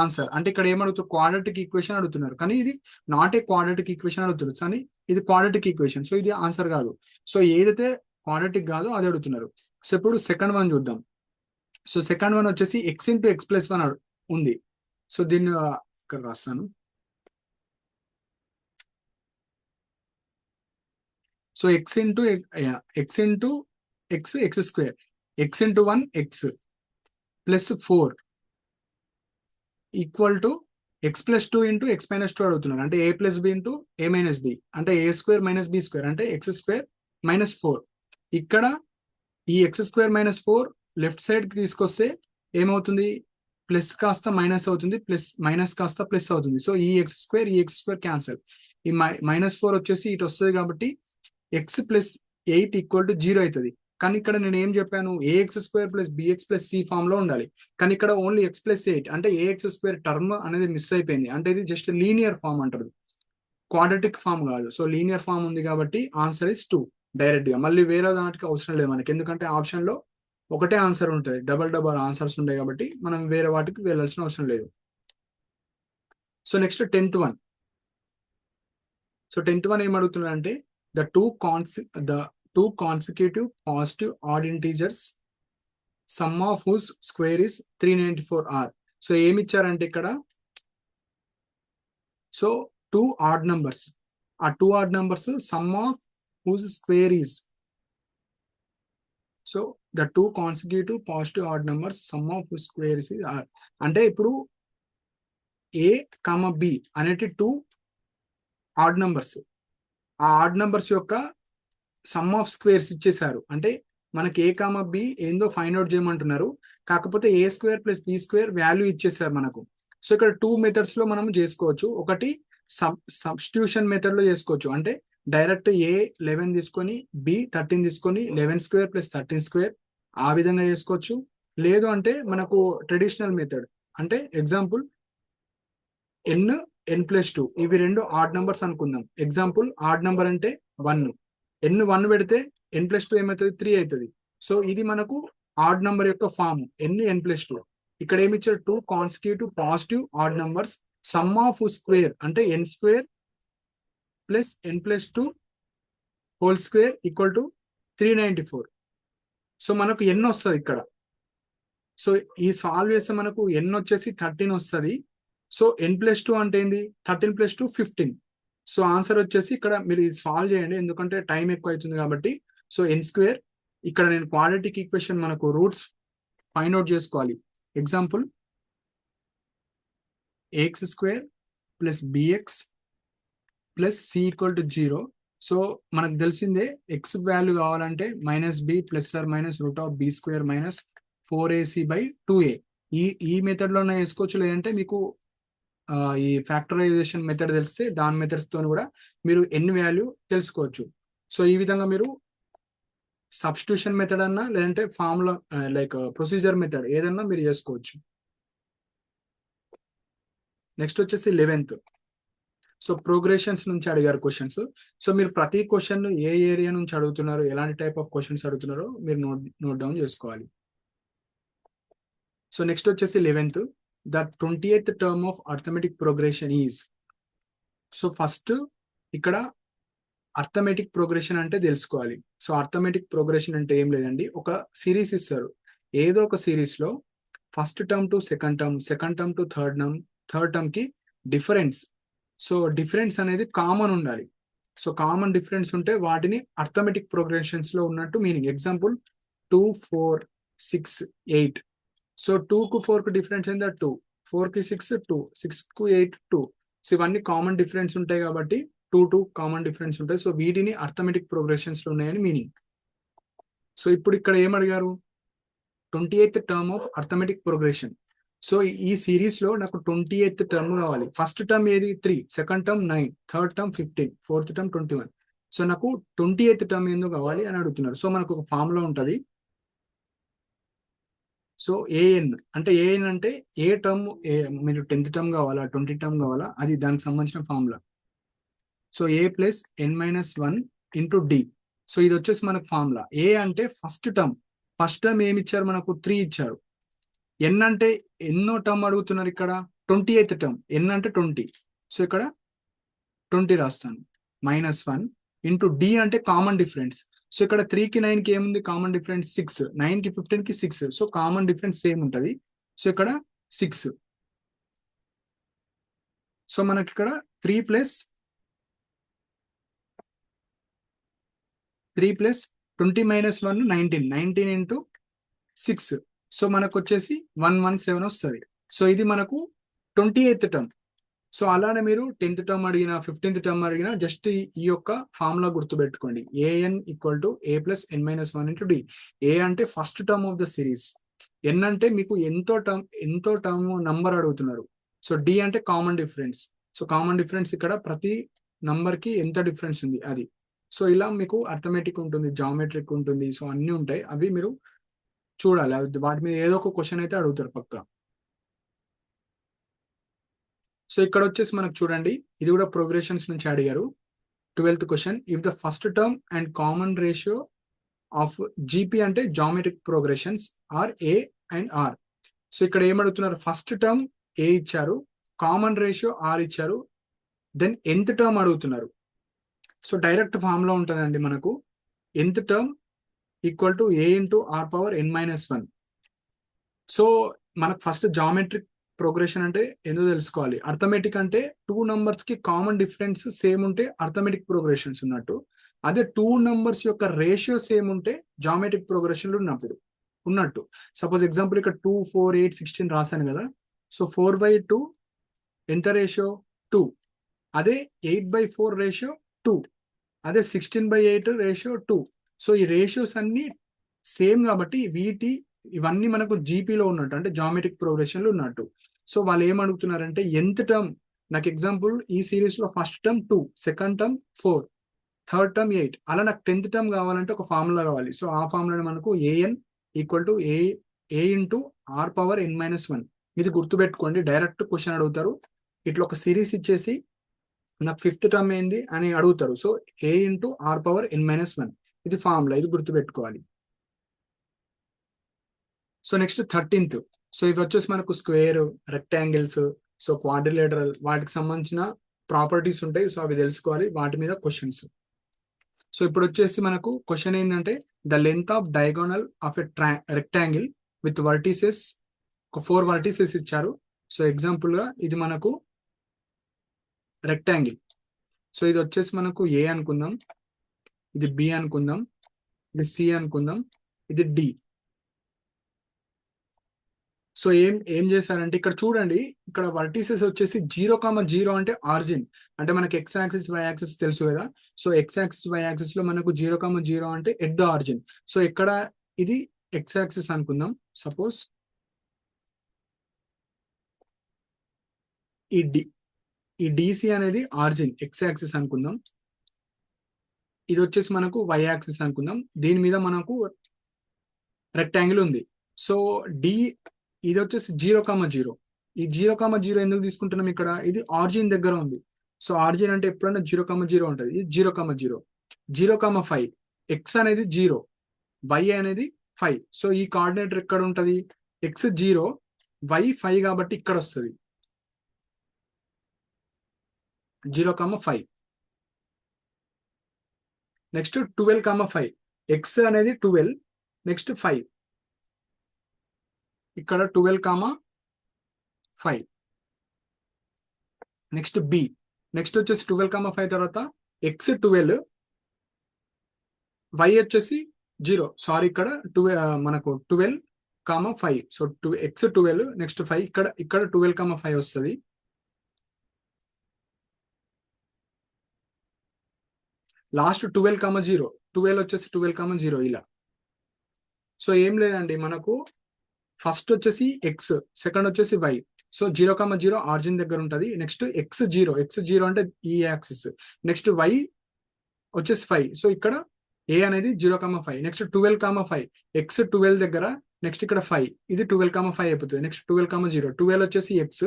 ఆన్సర్. అంటే ఇక్కడ ఏమడుగుతారు, క్వాడ్రాటిక్ ఈక్వేషన్ అడుగుతున్నారు, కానీ ఇది నాట్ ఏ క్వాడ్రాటిక్ ఈక్వేషన్ అడుగుతున్నారు, కానీ ఇది క్వాడ్రాటిక్ ఈక్వేషన్. సో ఇది ఆన్సర్ కాదు. సో ఏదైతే క్వాడ్రాటిక్ కాదో అది అడుగుతున్నారు. సో ఇప్పుడు సెకండ్ వన్ చూద్దాం. సో సెకండ్ వన్ వచ్చేసి ఎక్స్ ఇంటూ ఎక్స్ ప్లస్ 1 ఉంది. సో దీన్ని ఇక్కడ రాస్తాను. So X into X square, X into 1 X plus 4 equal to x plus 2 into x minus 2 అడుగుతున్నారు. అంటే ఏ ప్లస్ బి ఇంటూ ఏ మైనస్ బి అంటే a square minus B square అంటే X square minus 4. ఇక్కడ ఈ X square minus 4 left side కి తీసుకొస్తే ఏమవుతుంది, plus కాస్త మైనస్ అవుతుంది, ప్లస్ మైనస్ కాస్త ప్లస్ అవుతుంది. సో ఈ ఎక్స్ స్క్వేర్ క్యాన్సల్. ఈ మైనస్ 4 వచ్చేసి ఇటు వస్తుంది కాబట్టి ఎక్స్ ప్లస్ 8 ఈక్వల్ టు 0 అవుతుంది. కానీ ఇక్కడ నేను ఏం చెప్పాను, A X square plus B X plus C form లో ఉండాలి. కానీ ఇక్కడ ఓన్లీ ఎక్స్ ప్లస్ 8 అంటే ఏఎక్స్ స్క్వేర్ టర్మ్ అనేది మిస్ అయిపోయింది. అంటే ఇది జస్ట్ లీనియర్ ఫామ్ అంటారు, క్వాడ్రాటిక్ ఫామ్ కాదు. సో లీనియర్ ఫామ్ ఉంది కాబట్టి ఆన్సర్ ఇస్ 2 డైరెక్ట్ గా. మళ్ళీ వేరే దానికి అవసరం లేదు మనకి, ఎందుకంటే ఆప్షన్ లో ఒకటే ఆన్సర్ ఉంటుంది, డబల్ ఆన్సర్స్ ఉంటాయి కాబట్టి మనం వేరే వాటికి వెళ్ళాల్సిన అవసరం లేదు. So next 10th one. So 10th one ఏం అడుగుతున్నారు అంటే the two consecutive positive odd integers sum of whose square is 394r. So ఏమి ఇచ్చారంటే ఇక్కడ, సో 2 odd numbers, ఆ 2 odd numbers sum of whose square is, so the two consecutive positive odd numbers sum of whose square is r. అంటే ఇప్పుడు a, b అనేటి 2 odd numbers, ఆ odd numbers యొక్క sum of squares ఇచ్చేసారు. అంటే మనకి A comma B ఏందో find out చేయమంటున్నారు, కాకపోతే A square plus B square value ఇచ్చేసారు మనకు. సో ఇక్కడ 2 మెథడ్స్ లో మనం చేసుకోవచ్చు. ఒకటి సబ్స్టిట్యూషన్ మెథడ్ లో చేసుకోవచ్చు, అంటే డైరెక్ట్ ఏ 11 తీసుకొని బి 13 తీసుకొని 11 స్క్వేర్ ప్లస్ 13 స్క్వేర్ ఆ విధంగా చేసుకోవచ్చు. లేదు అంటే మనకు ట్రెడిషనల్ మెథడ్, అంటే ఎగ్జాంపుల్ n ప్లస్ 2 ఇవి రెండు ఆడ్ నంబర్స్ అనుకుందాం. ఎగ్జాంపుల్ ఆడ్ నంబర్ అంటే 1, n 1 పెడితే n ప్లస్ 2 ఏమవుతుంది, 3 అవుతుంది. సో ఇది మనకు ఆడ్ నంబర్ యొక్క ఫామ్ n ప్లస్ 2. ఇక్కడ ఏమి ఇచ్చారు, 2 consecutive positive add numbers some of square అంటే n square plus n plus 2 whole square equal to 394. So మనకు n వస్తుంది ఇక్కడ. సో ఈ సాల్వ్ చేస్తే మనకు n వచ్చేసి 13 వస్తుంది. సో n ప్లస్ 2 అంటే ఏంది, 13 ప్లస్ 2 15. సో ఆన్సర్ వచ్చేసి ఇక్కడ మీరు ఇది సాల్వ్ చేయండి, ఎందుకంటే టైం ఎక్కువ అవుతుంది కాబట్టి. సో ఎన్ స్క్వేర్, ఇక్కడ నేను క్వాడ్రాటిక్ ఈక్వేషన్ మనకు రూట్స్ ఫైండ్ అవుట్ చేసుకోవాలి. Example A X square plus B X plus C equal to 0. So మనకు తెలిసిందే ఎక్స్ వాల్యూ కావాలంటే -b plus or minus root of B square minus 4ac/2a. ఈ మెథడ్లోనే వేసుకోవచ్చు, లేదంటే మీకు ఈ ఫ్యాక్టరైజేషన్ మెథడ్ తెలిస్తే దాని మెథడ్స్ తో కూడా మీరు ఎన్ని వాల్యూ తెలుసుకోవచ్చు. సో ఈ విధంగా మీరు సబ్స్టిట్యూషన్ మెథడ్ అన్నా లేదంటే ఫార్ములా లైక్ ప్రొసీజర్ మెథడ్ ఏదన్నా మీరు చేసుకోవచ్చు. నెక్స్ట్ వచ్చేసి 11th. సో ప్రోగ్రెషన్స్ నుంచి అడిగారు క్వశ్చన్స్. సో మీరు ప్రతి క్వశ్చన్ ఏ ఏరియా నుంచి అడుగుతున్నారు, ఎలాంటి టైప్ ఆఫ్ క్వశ్చన్స్ అడుగుతున్నారో మీరు నోట్ డౌన్ చేసుకోవాలి. సో నెక్స్ట్ వచ్చేసి 11th. The 20th term of arithmetic progression is. So first ఇక్కడ అర్థమెటిక్ ప్రోగ్రెషన్ అంటే తెలుసుకోవాలి. సో అర్థమెటిక్ ప్రోగ్రెషన్ అంటే ఏం లేదండి, ఒక సిరీస్ ఇస్తారు. ఏదో ఒక సిరీస్ లో first term two second term, second term two third term కి డిఫరెన్స్. సో డిఫరెన్స్ అనేది కామన్ ఉండాలి. సో కామన్ డిఫరెన్స్ ఉంటే వాటిని అర్థమెటిక్ ప్రోగ్రెషన్స్ లో ఉన్నట్టు మీనింగ్. ఎగ్జాంపుల్ 2, 4, 6, 8. సో 2 కు 4 కు డిఫరెన్స్ ఏంటో 2, 4 కి 6, 2, 6 కు 8, 2. సో ఇవన్నీ కామన్ డిఫరెన్స్ ఉంటాయి కాబట్టి 2 కామన్ డిఫరెన్స్ ఉంటాయి. సో వీటిని అర్థమెటిక్ ప్రోగ్రెషన్స్ లో ఉన్నాయని మీనింగ్. సో ఇప్పుడు ఇక్కడ ఏమడిగారు, 28th term of arithmetic progression. So ఈ సిరీస్ లో నాకు 28th టర్మ్ కావాలి. ఫస్ట్ టర్మ్ ఏది 3, second term 9, third term 15, fourth term 21. So నాకు 28th టర్మ్ ఎందుకు కావాలి అని అడుగుతున్నారు. సో మనకు ఒక ఫార్ములా ఉంటుంది. సో ఏఎన్ అంటే ఏ టర్మ్, మీరు 10th టర్మ్ కావాలా 20 టర్మ్ కావాలా అది దానికి సంబంధించిన formula. So A plus n-1 into D. So ఇది వచ్చేసి మనకు ఫార్ములా. ఏ అంటే ఫస్ట్ టర్మ్ ఏమి ఇచ్చారు మనకు 3 ఇచ్చారు. ఎన్ అంటే ఎన్నో టర్మ్ అడుగుతున్నారు ఇక్కడ 28th టర్మ్. ఎన్ అంటే 20. సో ఇక్కడ 20 రాస్తాను. -1 ఇంటూ డి అంటే కామన్ డిఫరెన్స్. సో ఇక్కడ 3కి 9కి ఏముంది కామన్ డిఫరెన్స్ 6, 9కి 15కి 6. సో కామన్ డిఫరెన్స్ సేమ్ ఉంటుంది. సో ఇక్కడ 6. సో మనకి ఇక్కడ 3 ప్లస్ 20 - 1 19 ఇంటూ 6. సో మనకు వచ్చేసి 117 వస్తుంది. సో ఇది మనకు 28th టర్మ్. సో అలానే మీరు 10th టర్మ్ అడిగినా 15th టర్మ్ అడిగినా జస్ట్ ఈ యొక్క ఫార్ములా గుర్తుపెట్టుకోండి. A N equal to A plus n-1 into D. A అంటే first term of the series, n అంటే మీకు ఎంతో టర్మ్ నంబర్ అడుగుతున్నారు. సో డి అంటే common difference. So common difference ఇక్కడ ప్రతి నంబర్ కి ఎంత డిఫరెన్స్ ఉంది అది. సో ఇలా మీకు అర్థమెటిక్ ఉంటుంది, జామెట్రిక్ ఉంటుంది. సో అన్ని ఉంటాయి, అవి మీరు చూడాలి. వాటి మీద ఏదో ఒక క్వశ్చన్ అయితే అడుగుతారు పక్కా. సో ఇక్కడ వచ్చేసి మనకు చూడండి, ఇది కూడా ప్రోగ్రెషన్స్ నుంచి అడిగారు. 12th question. If the first term and common ratio of GP అంటే geometric progressions are A and R. So ఇక్కడ ఏమడుగుతున్నారు, ఫస్ట్ టర్మ్ ఏ ఇచ్చారు, కామన్ రేషియో ఆర్ ఇచ్చారు, దెన్ nth టర్మ్ అడుగుతున్నారు. సో డైరెక్ట్ ఫార్ములా ఉంటుందండి మనకు. nth term equal to A into R power n-1. So మనకు first geometric progression అంటే ఎందుకు తెలుసుకోవాలి. అర్థమెటిక్ అంటే 2 numbers కి కామన్ డిఫరెన్స్ సేమ్ ఉంటే అర్థమెటిక్ ప్రోగ్రెషన్స్ ఉన్నట్టు. అదే 2 numbers యొక్క రేషియో సేమ్ ఉంటే జామెట్రిక్ ప్రోగ్రెషన్ ఉన్నట్టు. సపోజ్ ఎగ్జాంపుల్ ఇక్కడ 2, 4, 8, 16 రాశాను కదా. సో 4/2 ఎంత రేషియో 2. అదే 8/4 రేషియో 2. అదే 16/8 రేషియో 2. సో ఈ రేషియోస్ అన్ని సేమ్ కాబట్టి ఇవన్నీ మనకు జీపీలో ఉన్నట్టు, అంటే జామెట్రిక్ ప్రోగ్రెషన్ లో ఉన్నట్టు. సో వాళ్ళు ఏమడుగుతున్నారంటే nth టర్మ్, నాకు ఎగ్జాంపుల్ ఈ సిరీస్ లో first term 2, second term 4, third term 8, అలా నాకు 10th టర్మ్ కావాలంటే ఒక ఫార్ములా కావాలి. సో ఆ ఫార్ములా మనకు A N equal to A into R power n-1. ఇది గుర్తుపెట్టుకోండి, డైరెక్ట్ క్వశ్చన్ అడుగుతారు. ఇట్లా ఒక సిరీస్ ఇచ్చేసి నాకు 5th టర్మ్ ఏంది అని అడుగుతారు. So A into R power n-1 ఇది ఫార్ములా, ఇది గుర్తుపెట్టుకోవాలి. So next 13th. సో ఇవి వచ్చేసి మనకు స్క్వేర్, రెక్టాంగిల్స్, సో క్వాడ్రిలేటరల్, వాటికి సంబంధించిన ప్రాపర్టీస్ ఉంటాయి. సో అవి తెలుసుకోవాలి, వాటి మీద క్వశ్చన్స్. సో ఇప్పుడు వచ్చేసి మనకు క్వశ్చన్ ఏంటంటే the length of diagonal of a rectangle with vertices, ఒక 4 వర్టిసెస్ ఇచ్చారు. సో ఎగ్జాంపుల్ గా ఇది మనకు రెక్టాంగిల్. సో ఇది వచ్చేసి మనకు ఏ అనుకుందాం, ఇది బి అనుకుందాం, ఇది సి అనుకుందాం, ఇది డి. సో ఏం చేశారంటే ఇక్కడ చూడండి, ఇక్కడ వర్టిసెస్ వచ్చేసి 0,0 అంటే ఆరిజిన్, అంటే మనకి ఎక్స్ యాక్సిస్ వై యాక్సిస్ తెలుసు కదా. So X axis Y axis లో మనకు 0,0 అంటే ఎట్ ద ఆరిజిన్. సో ఇక్కడ ఇది ఎక్స్ యాక్సిస్ అనుకుందాం. సపోజ్ ఈ డి ఈ డిసి అనేది ఆరిజిన్ ఎక్స్ యాక్సిస్ అనుకుందాం. ఇది వచ్చేసి మనకు వై యాక్సిస్ అనుకుందాం. దీని మీద మనకు రెక్టాంగిల్ ఉంది. సో డి ఇది వచ్చేసి 0,0. ఈ 0,0 ఎందుకు తీసుకుంటున్నాం ఇక్కడ, ఇది ఆరిజిన్ దగ్గర ఉంది. సో ఆరిజిన్ అంటే ఎప్పుడైనా 0,0 ఉంటుంది. ఇది 0,0, 0,5. ఎక్స్ అనేది 0, వై అనేది 5. సో ఈ కోఆర్డినేటర్ ఎక్కడ ఉంటుంది, ఎక్స్ 0, వై 5 కాబట్టి ఇక్కడ వస్తుంది 0,5. నెక్స్ట్ 12,5. ఎక్స్ అనేది 12, నెక్స్ట్ 5, ఇక్కడ 12,5. నెక్స్ట్ బి, నెక్స్ట్ వచ్చేసి 12,5 తర్వాత ఎక్స్ 12, వై వచ్చేసి 0. సారీ, ఇక్కడ మనకు 12,5. సో ఎక్స్ 12, నెక్స్ట్ 5, ఇక్కడ 12,5 వస్తుంది. లాస్ట్ 12,0, 12 వచ్చేసి 12,0 ఇలా. సో ఏం లేదండి, మనకు ఫస్ట్ వచ్చేసి ఎక్స్, సెకండ్ వచ్చేసి వై. సో 0,0 ఆరిజిన్ దగ్గర ఉంటుంది. నెక్స్ట్ ఎక్స్ 0 అంటే ఈ యాక్సిస్. నెక్స్ట్ వై వచ్చేసి 5. సో ఇక్కడ ఏ అనేది 0,5. నెక్స్ట్ 12,5, ఎక్స్ 12 దగ్గర, నెక్స్ట్ ఇక్కడ 5, ఇది 12,5 అయిపోతుంది. నెక్స్ట్ 12,0, 12 వచ్చేసి ఎక్స్,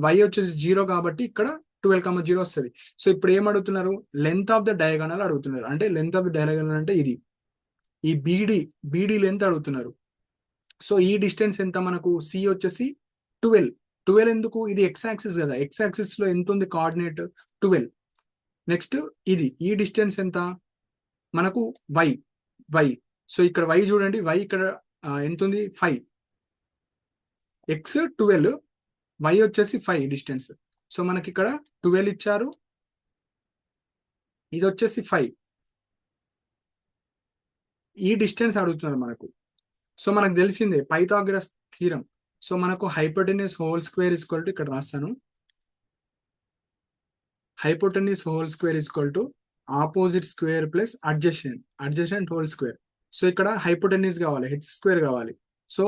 వై వచ్చేసి 0 కాబట్టి ఇక్కడ 12,0 వస్తుంది. సో ఇప్పుడు ఏం అడుగుతున్నారు, లెంత్ ఆఫ్ ద డయాగోనల్ అడుగుతున్నారు. అంటే లెంత్ ఆఫ్ ద డయాగోనల్ అంటే ఇది, ఈ బీడీ లెంత్ అడుగుతున్నారు. సో ఈ డిస్టెన్స్ ఎంత మనకు, సి వచ్చేసి 12. 12 ఎందుకు, ఇది ఎక్స్ యాక్సిస్ కదా, ఎక్స్ యాక్సిస్ లో ఎంత ఉంది కోఆర్డినేట్ 12. నెక్స్ట్ ఈ డిస్టెన్స్ ఎంత మనకు, వై. సో ఇక్కడ వై చూడండి, వై ఇక్కడ ఎంత ఉంది 5. ఎక్స్ 12, వై వచ్చేసి 5 డిస్టెన్స్. సో మనకి ఇక్కడ 12 ఇచ్చారు, ఇది వచ్చేసి 5. ఈ డిస్టెన్స్ అడుగుతున్నారు మనకు. సో మనకు తెలిసిందే పైథాగరస్ థీరం. సో మనకు hypotenuse whole square equal to, ఇక్కడ రాస్తాను, hypotenuse whole square equal to opposite square plus adjacent whole square. So ఇక్కడ హైపోటెన్యూస్ కావాలి, హెచ్ స్క్వేర్ కావాలి. సో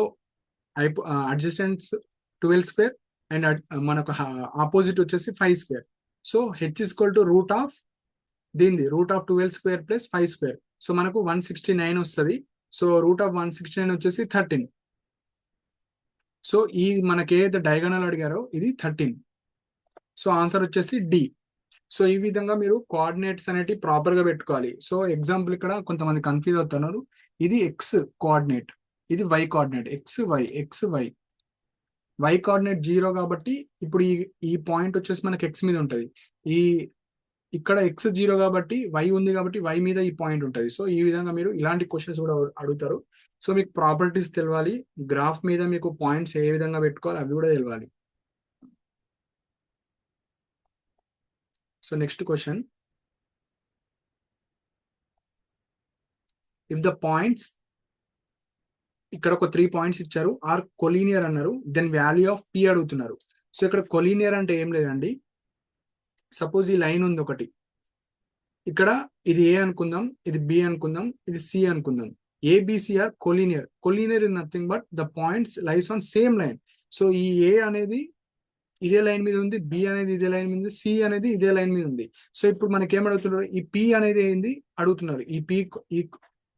అడ్జసెంట్ 12 స్క్వేర్ అండ్ మనకు ఆపోజిట్ వచ్చేసి 5 square. So H equal to root of 12 square plus 5 square. So మనకు 169 వస్తుంది. So root of 169 వచ్చేసి 13. So ఈ మనకి ఏదైతే డయాగోనల్ అడిగారో ఇది 13. సో ఆన్సర్ వచ్చేసి డి. సో ఈ విధంగా మీరు కోఆర్డినేట్స్ అనేవి ప్రాపర్ గా పెట్టుకోవాలి. సో ఎగ్జాంపుల్ ఇక్కడ కొంతమంది కన్ఫ్యూజ్ అవుతున్నారు, ఇది ఎక్స్ కోఆర్డినేట్, ఇది Y coordinate, X Y. Y coordinate 0 కాబట్టి ఇప్పుడు ఈ పాయింట్ వచ్చేసి మనకి ఎక్స్ మీద ఉంటుంది. ఇక్కడ ఎక్స్ 0 కాబట్టి వై ఉంది కాబట్టి వై మీద ఈ పాయింట్ ఉంటుంది. సో ఈ విధంగా మీరు ఇలాంటి క్వశ్చన్స్ కూడా అడుగుతారు. సో మీకు ప్రాపర్టీస్ తెలవాలి, గ్రాఫ్ మీద మీకు పాయింట్స్ ఏ విధంగా పెట్టుకోవాలి అవి కూడా తెలవాలి. So next question, if the points, ఇక్కడ ఒక 3 పాయింట్స్ ఇచ్చారు, ఆర్ కొలీనియర్ అన్నారు, దెన్ వాల్యూ ఆఫ్ పి అడుగుతున్నారు. సో ఇక్కడ కొలీనియర్ అంటే ఏం లేదండి, సపోజ్ ఈ లైన్ ఉంది ఒకటి, ఇక్కడ ఇది ఏ అనుకుందాం, ఇది బి అనుకుందాం, ఇది సి అనుకుందాం. ABCR collinear in nothing but the points lies on same line. So ఈ ఏ అనేది ఇదే లైన్ మీద ఉంది, బి అనేది ఇదే లైన్ మీద ఉంది, సి అనేది ఇదే లైన్ మీద ఉంది. సో ఇప్పుడు మనకి ఏం అడుగుతున్నారు, ఈ పి అనేది ఏంది అడుగుతున్నారు,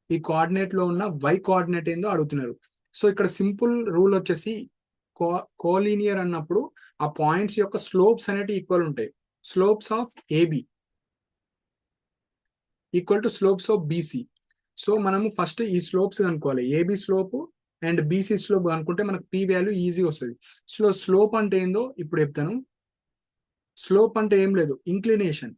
ఈ కోఆర్డినేట్ లో ఉన్న వై కోఆర్డినేట్ ఏందో అడుగుతున్నారు. సో ఇక్కడ సింపుల్ రూల్ వచ్చేసి కోలీనియర్ అన్నప్పుడు ఆ పాయింట్స్ యొక్క స్లోప్స్ అనేవి ఈక్వల్ ఉంటాయి. Slopes of AB equal to slopes of BC. So మనము ఫస్ట్ ఈ స్లోప్స్ కనుక్కోవాలి, AB slope and BC slope అనుకుంటే మనకు పి వాల్యూ ఈజీ వస్తుంది. స్లోప్ అంటే ఏందో ఇప్పుడు చెప్తాను. స్లోప్ అంటే ఏం లేదు, ఇంక్లినేషన్.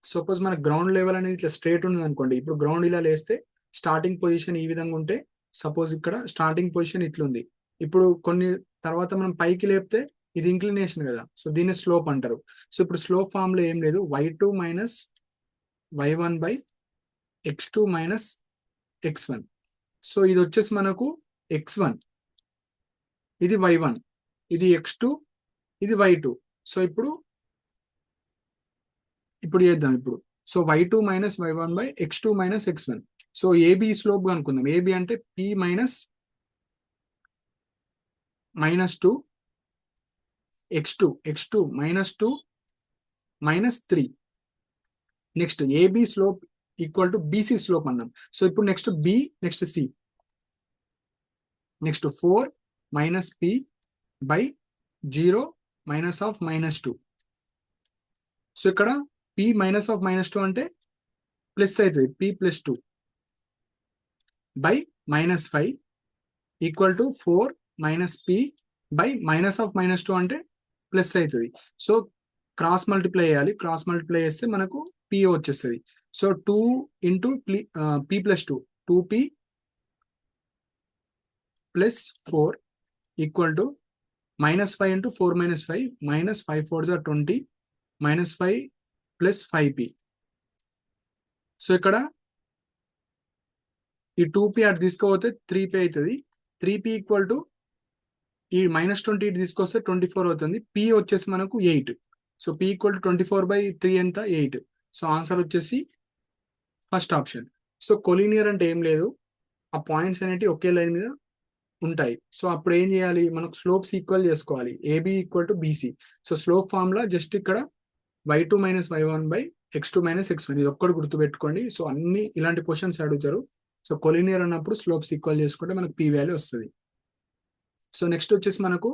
సపోజ్ మన గ్రౌండ్ లెవెల్ అనేది ఇట్లా స్ట్రేట్ ఉంది అనుకోండి, ఇప్పుడు గ్రౌండ్ ఇలా లేస్తే స్టార్టింగ్ పొజిషన్ ఈ విధంగా ఉంటే, సపోజ్ ఇక్కడ స్టార్టింగ్ పొజిషన్ ఇట్లుంది, ఇప్పుడు కొన్ని తర్వాత మనం పైకి లేపితే ఇది ఇంక్లినేషన్ కదా, సో దీన్ని స్లోప్ అంటారు. సో ఇప్పుడు స్లోప్ ఫామ్ లో ఏం లేదు, y2 minus y1 by x2 minus x1. So ఇది వచ్చేసి మనకు x1, ఇది y1, ఇది x2, ఇది y2. సో ఇప్పుడు చేద్దాం ఇప్పుడు. So y2 minus y1 by x2 minus x1. So AB slope అనుకుందాం. ఏబి అంటే p minus -2 x2 -2 -3. Next AB slope equal to BC slope అన్నాం. సో ఇప్పుడు next B, next C, next 4 minus P by 0 minus of -2. So ఇక్కడ p minus of -2 అంటే plus అవుతుంది, p plus 2 by -5 equal to 4 minus P by minus of -2 అంటే plus అవుతుంది. So cross multiply చేయాలి, cross multiply చేస్తే మనకు p వచ్చేస్తుంది. So 2 into p plus 2, 2p plus 4 equal to -5 into 4 minus 5, -5 4 20, -5 plus 5p. So ఇక్కడ ఈ 2p అటు తీసుకోపోతే 3p అవుతుంది. 3p ఈక్వల్ టు ఈ -20 ఇటు తీసుకొస్తే 24 అవుతుంది. p వచ్చేసి మనకు 8. సో p ఈక్వల్ టు 24/3 ఎంత, 8. సో ఆన్సర్ వచ్చేసి ఫస్ట్ ఆప్షన్. సో కొలీనియర్ అంటే ఏం లేదు, ఆ పాయింట్స్ అనేవి ఒకే లైన్ మీద ఉంటాయి. సో అప్పుడు ఏం చేయాలి, మనకు స్లోప్స్ ఈక్వల్ చేసుకోవాలి. AB equal to BC. So slope formula just ఇక్కడ y2 minus y1 by x2 minus x1, ఇది ఒక్కటి గుర్తుపెట్టుకోండి. సో అన్ని ఇలాంటి క్వశ్చన్స్ అడుగుతారు. సో కొలీనియర్ అన్నప్పుడు స్లోప్స్ ఈక్వల్ చేసుకుంటే మనకు p వాల్యూ వస్తుంది. సో నెక్స్ట్ వచ్చేసి మనకు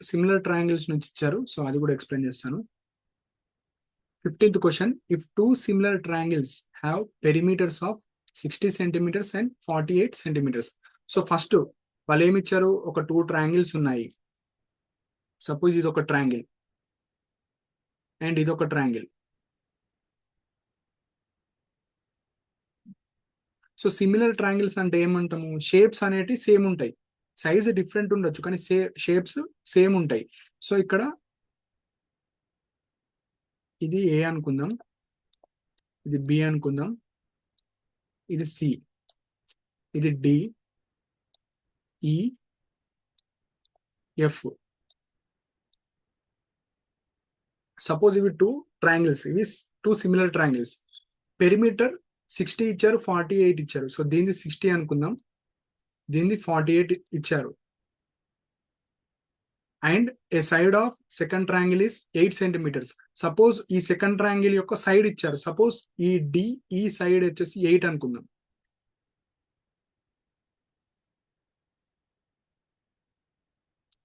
సిమిలర్ ట్రయాంగిల్స్ నుంచి ఇచ్చారు. సో అది కూడా ఎక్స్ప్లెయిన్ చేస్తాను. 15th question, if 2 similar triangles have perimeters of 60 centimetres and 48 centimetres. So first వాళ్ళు ఏమి ఇచ్చారు, ఒక 2 ట్రయాంగిల్స్ ఉన్నాయి. సపోజ్ ఇది ఒక ట్రయాంగిల్ అండ్ ఇది ఒక ట్రయాంగిల్. సో సిమిలర్ ట్రయాంగిల్స్ అంటే ఏమంటాము, షేప్స్ అనేటివి సేమ్ ఉంటాయి, సైజ్ డిఫరెంట్ ఉండొచ్చు కానీ షేప్స్ సేమ్ ఉంటాయి. సో ఇక్కడ ఇది ఏ అనుకుందాం, ఇది బి అనుకుందాం, ఇది సి, ఇది డి, ఈ, ఎఫ్. సపోజ్ ఇవి 2 ట్రయాంగిల్స్, ఇవి 2 సిమిలర్ ట్రయాంగిల్స్. పెరిమీటర్ 60 ఇచ్చారు, 48 ఇచ్చారు. సో దీన్ని 60 అనుకుందాం, దీన్ని 48 ఇచ్చారు. And a side of second triangle is 8 centimeters. Suppose ఈ సెకండ్ ట్రయాంగిల్ యొక్క సైడ్ ఇచ్చారు, సపోజ్ ఈ డి, ఈ సైడ్ వచ్చేసి 8 అనుకుందాం.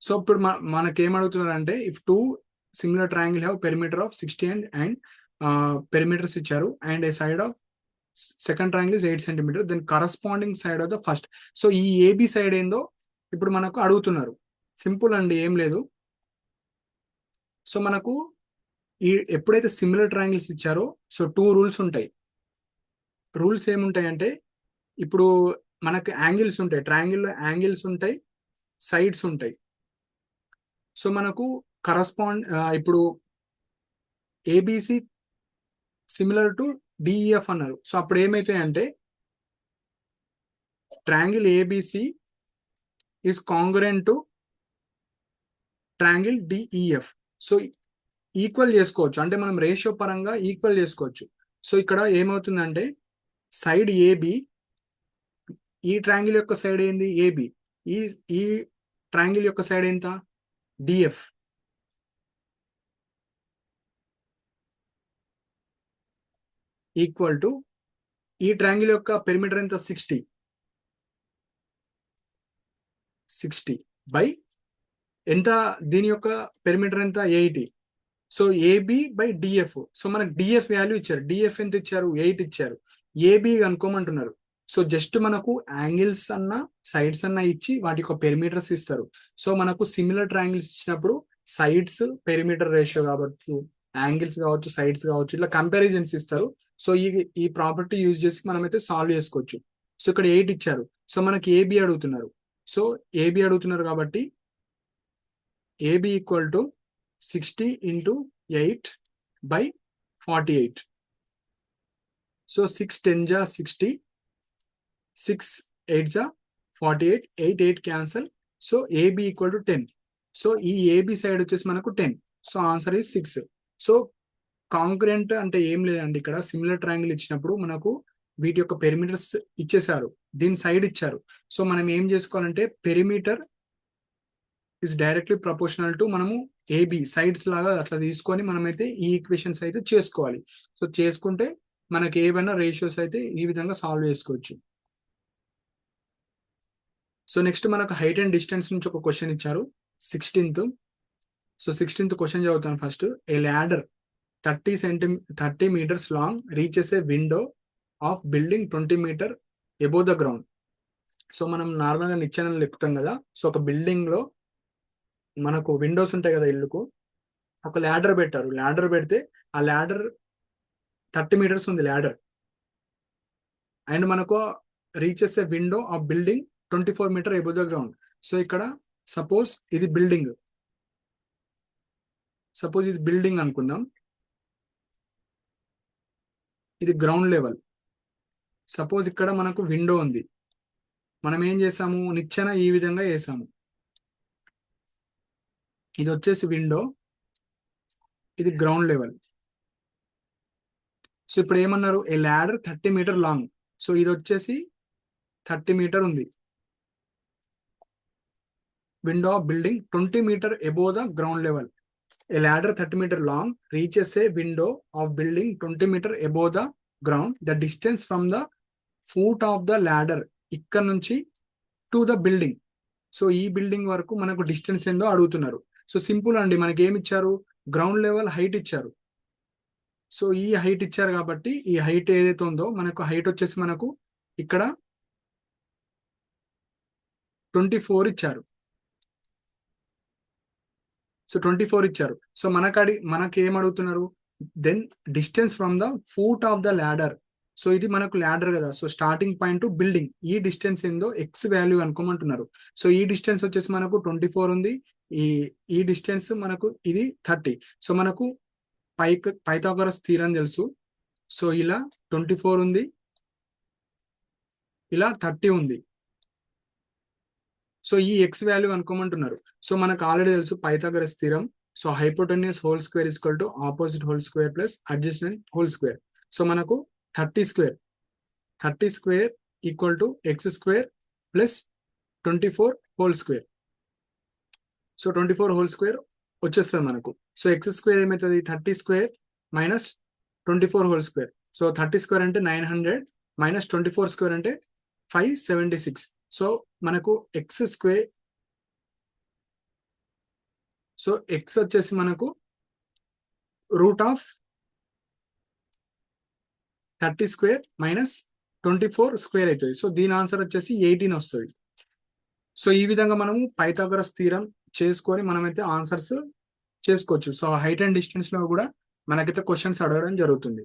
సో ఇప్పుడు మనకేమడుగుతున్నారు అంటే, if 2 similar triangle have perimeter of 60 and perimeters ఇచ్చారు, and a side of second triangle is 8 centimeter, then corresponding side of the first. So ఈ ఏబి సైడ్ ఏందో ఇప్పుడు మనకు అడుగుతున్నారు. సింపుల్ అండి, ఏం లేదు. సో మనకు ఎప్పుడైతే సిమిలర్ ట్రయాంగిల్స్ ఇచ్చారో, సో 2 రూల్స్ ఉంటాయి. రూల్స్ ఏముంటాయి అంటే, ఇప్పుడు మనకు యాంగిల్స్ ఉంటాయి, ట్రయాంగిల్లో యాంగిల్స్ ఉంటాయి, సైడ్స్ ఉంటాయి. సో మనకు ఇప్పుడు ఏబిసి సిమిలర్ టు డిఈఎఫ్ అన్నారు. సో అప్పుడు ఏమైతాయి అంటే, triangle ABC is congruent to triangle DEF. So equal చేసుకోవచ్చు, అంటే మనం రేషియో పరంగా ఈక్వల్ చేసుకోవచ్చు. సో ఇక్కడ ఏమవుతుందంటే, సైడ్ ఏబి, ఈ ట్రయాంగిల్ యొక్క సైడ్ ఏంది ఏబి, ఈ ట్రయాంగిల్ యొక్క సైడ్ ఎంత డిఎఫ్, ఈక్వల్ టు ఈ ట్రయాంగిల్ యొక్క పెరిమీటర్ ఎంత 60 బై ఎంత, దీని యొక్క పెరిమీటర్ ఎంత 80. So AB by DF. So మనకు డిఎఫ్ వాల్యూ ఇచ్చారు, డిఎఫ్ ఎంత ఇచ్చారు 8 ఇచ్చారు, ఏబి అనుకోమంటున్నారు. సో జస్ట్ మనకు యాంగిల్స్ అన్న సైడ్స్ అన్న ఇచ్చి వాటి యొక్క పెరిమీటర్స్ ఇస్తారు. సో మనకు సిమిలర్ ట్రయాంగిల్స్ ఇచ్చినప్పుడు సైడ్స్ పెరిమీటర్ రేషియో కావచ్చు, యాంగిల్స్ కావచ్చు, సైడ్స్ కావచ్చు, ఇట్లా కంపారిజన్స్ ఇస్తారు. సో ఈ ప్రాపర్టీ యూజ్ చేసి మనమైతే సాల్వ్ చేసుకోవచ్చు. సో ఇక్కడ 8 ఇచ్చారు, సో మనకి ఏబి అడుగుతున్నారు. సో ఏబి అడుగుతున్నారు కాబట్టి AB equal to 60 into 8 by 48. So 6 10 ja 60, 6 8 ja 48, 8 8 cancel. So AB equal to 10. So ఈ ఏబి సైడ్ వచ్చేసి మనకు 10. So answer is 6. So concurrent అంటే ఏం లేదండి, ఇక్కడ సిమిలర్ ట్రయాంగిల్ ఇచ్చినప్పుడు మనకు వీటి యొక్క పెరిమీటర్స్ ఇచ్చేసారు, దీని సైడ్ ఇచ్చారు. సో మనం ఏం చేసుకోవాలంటే perimeter is directly proportional to మనము ఏబి సైడ్స్ లాగా అట్లా తీసుకొని మనమైతే ఈ ఈక్వేషన్స్ అయితే చేసుకోవాలి. సో చేసుకుంటే మనకి ఏవైనా రేషియోస్ అయితే ఈ విధంగా సాల్వ్ చేసుకోవచ్చు. సో నెక్స్ట్ మనకు హైట్ అండ్ డిస్టెన్స్ నుంచి ఒక క్వశ్చన్ ఇచ్చారు 16th. సో 16th క్వశ్చన్ చదువుతాను first. A ladder 30 meters long reaches a window of building 20 meter above the ground. So మనం నార్మల్గా నిచ్చెనలు ఎక్కుతాం కదా, సో ఒక బిల్డింగ్ లో మనకు విండోస్ ఉంటాయి కదా ఇల్లుకు, ఒక ల్యాడర్ పెట్టారు. ల్యాడర్ పెడితే ఆ ల్యాడర్ 30 meters ఉంది ల్యాడర్, అండ్ మనకు reaches a window of building 24 meter above the ground. So ఇక్కడ సపోజ్ ఇది బిల్డింగ్, అనుకుందాం, ఇది గ్రౌండ్ లెవెల్. సపోజ్ ఇక్కడ మనకు విండో ఉంది, మనం ఏం చేసాము, నిచ్చెన ఈ విధంగా వేసాము. ఇది వచ్చేసి విండో, ఇది గ్రౌండ్ లెవెల్. సో ఇప్పుడు ఏమన్నారు, a ladder 30 meter long. So ఇది వచ్చేసి 30 meter ఉంది, window of building 20 meter above the ground level. A ladder 30 meter long reaches a window of building 20 meter above the ground. The distance from the foot of the ladder, ఇక్కడ నుంచి to the building. So ఈ building వరకు మనకు distance ఏందో అడుగుతున్నారు. So simple అండి, మనకి ఏమి ఇచ్చారు, గ్రౌండ్ లెవెల్ హైట్ ఇచ్చారు. సో ఈ హైట్ ఇచ్చారు కాబట్టి ఈ హైట్ ఏదైతే ఉందో మనకు హైట్ వచ్చేసి మనకు ఇక్కడ 24 ఇచ్చారు. సో 24 ఇచ్చారు. సో మనకి ఏం అడుగుతున్నారు, then distance from the foot of the ladder. So ఇది మనకు ల్యాడర్ కదా, so starting point to building, ఈ డిస్టెన్స్ ఏందో ఎక్స్ వాల్యూ అనుకోమంటున్నారు. సో ఈ డిస్టెన్స్ వచ్చేసి మనకు 24 ఉంది, ఈ డిస్టెన్స్ మనకు ఇది 30. సో మనకు పైథాగరస్ థీరం తెలుసు. సో ఇలా 24 ఉంది, ఇలా 30 ఉంది. సో ఈ ఎక్స్ వాల్యూ అనుకోమంటున్నారు. సో మనకు ఆల్రెడీ తెలుసు Pythagoras theorem. So hypotenuse whole square is equal to opposite whole square plus adjacent whole square. So మనకు 30 square equal to X square plus 24 whole square. So 24 whole square వచ్చేస్తుంది మనకు. So X square ఏమవుతుంది, 30 square minus 24 whole square. So 30 square అంటే 900 minus 24 square అంటే 576. So మనకు X square, so X వచ్చేసి మనకు root of 30 square minus 24 square అవుతుంది. So దీని ఆన్సర్ వచ్చేసి 18 వస్తుంది. సో ఈ విధంగా మనము పైథాగరస్ థీరం చేసుకొని మనమైతే ఆన్సర్స్ చేసుకోవచ్చు. సో హైట్ అండ్ డిస్టెన్స్ లో కూడా మనకైతే క్వశ్చన్స్ అడగడం జరుగుతుంది.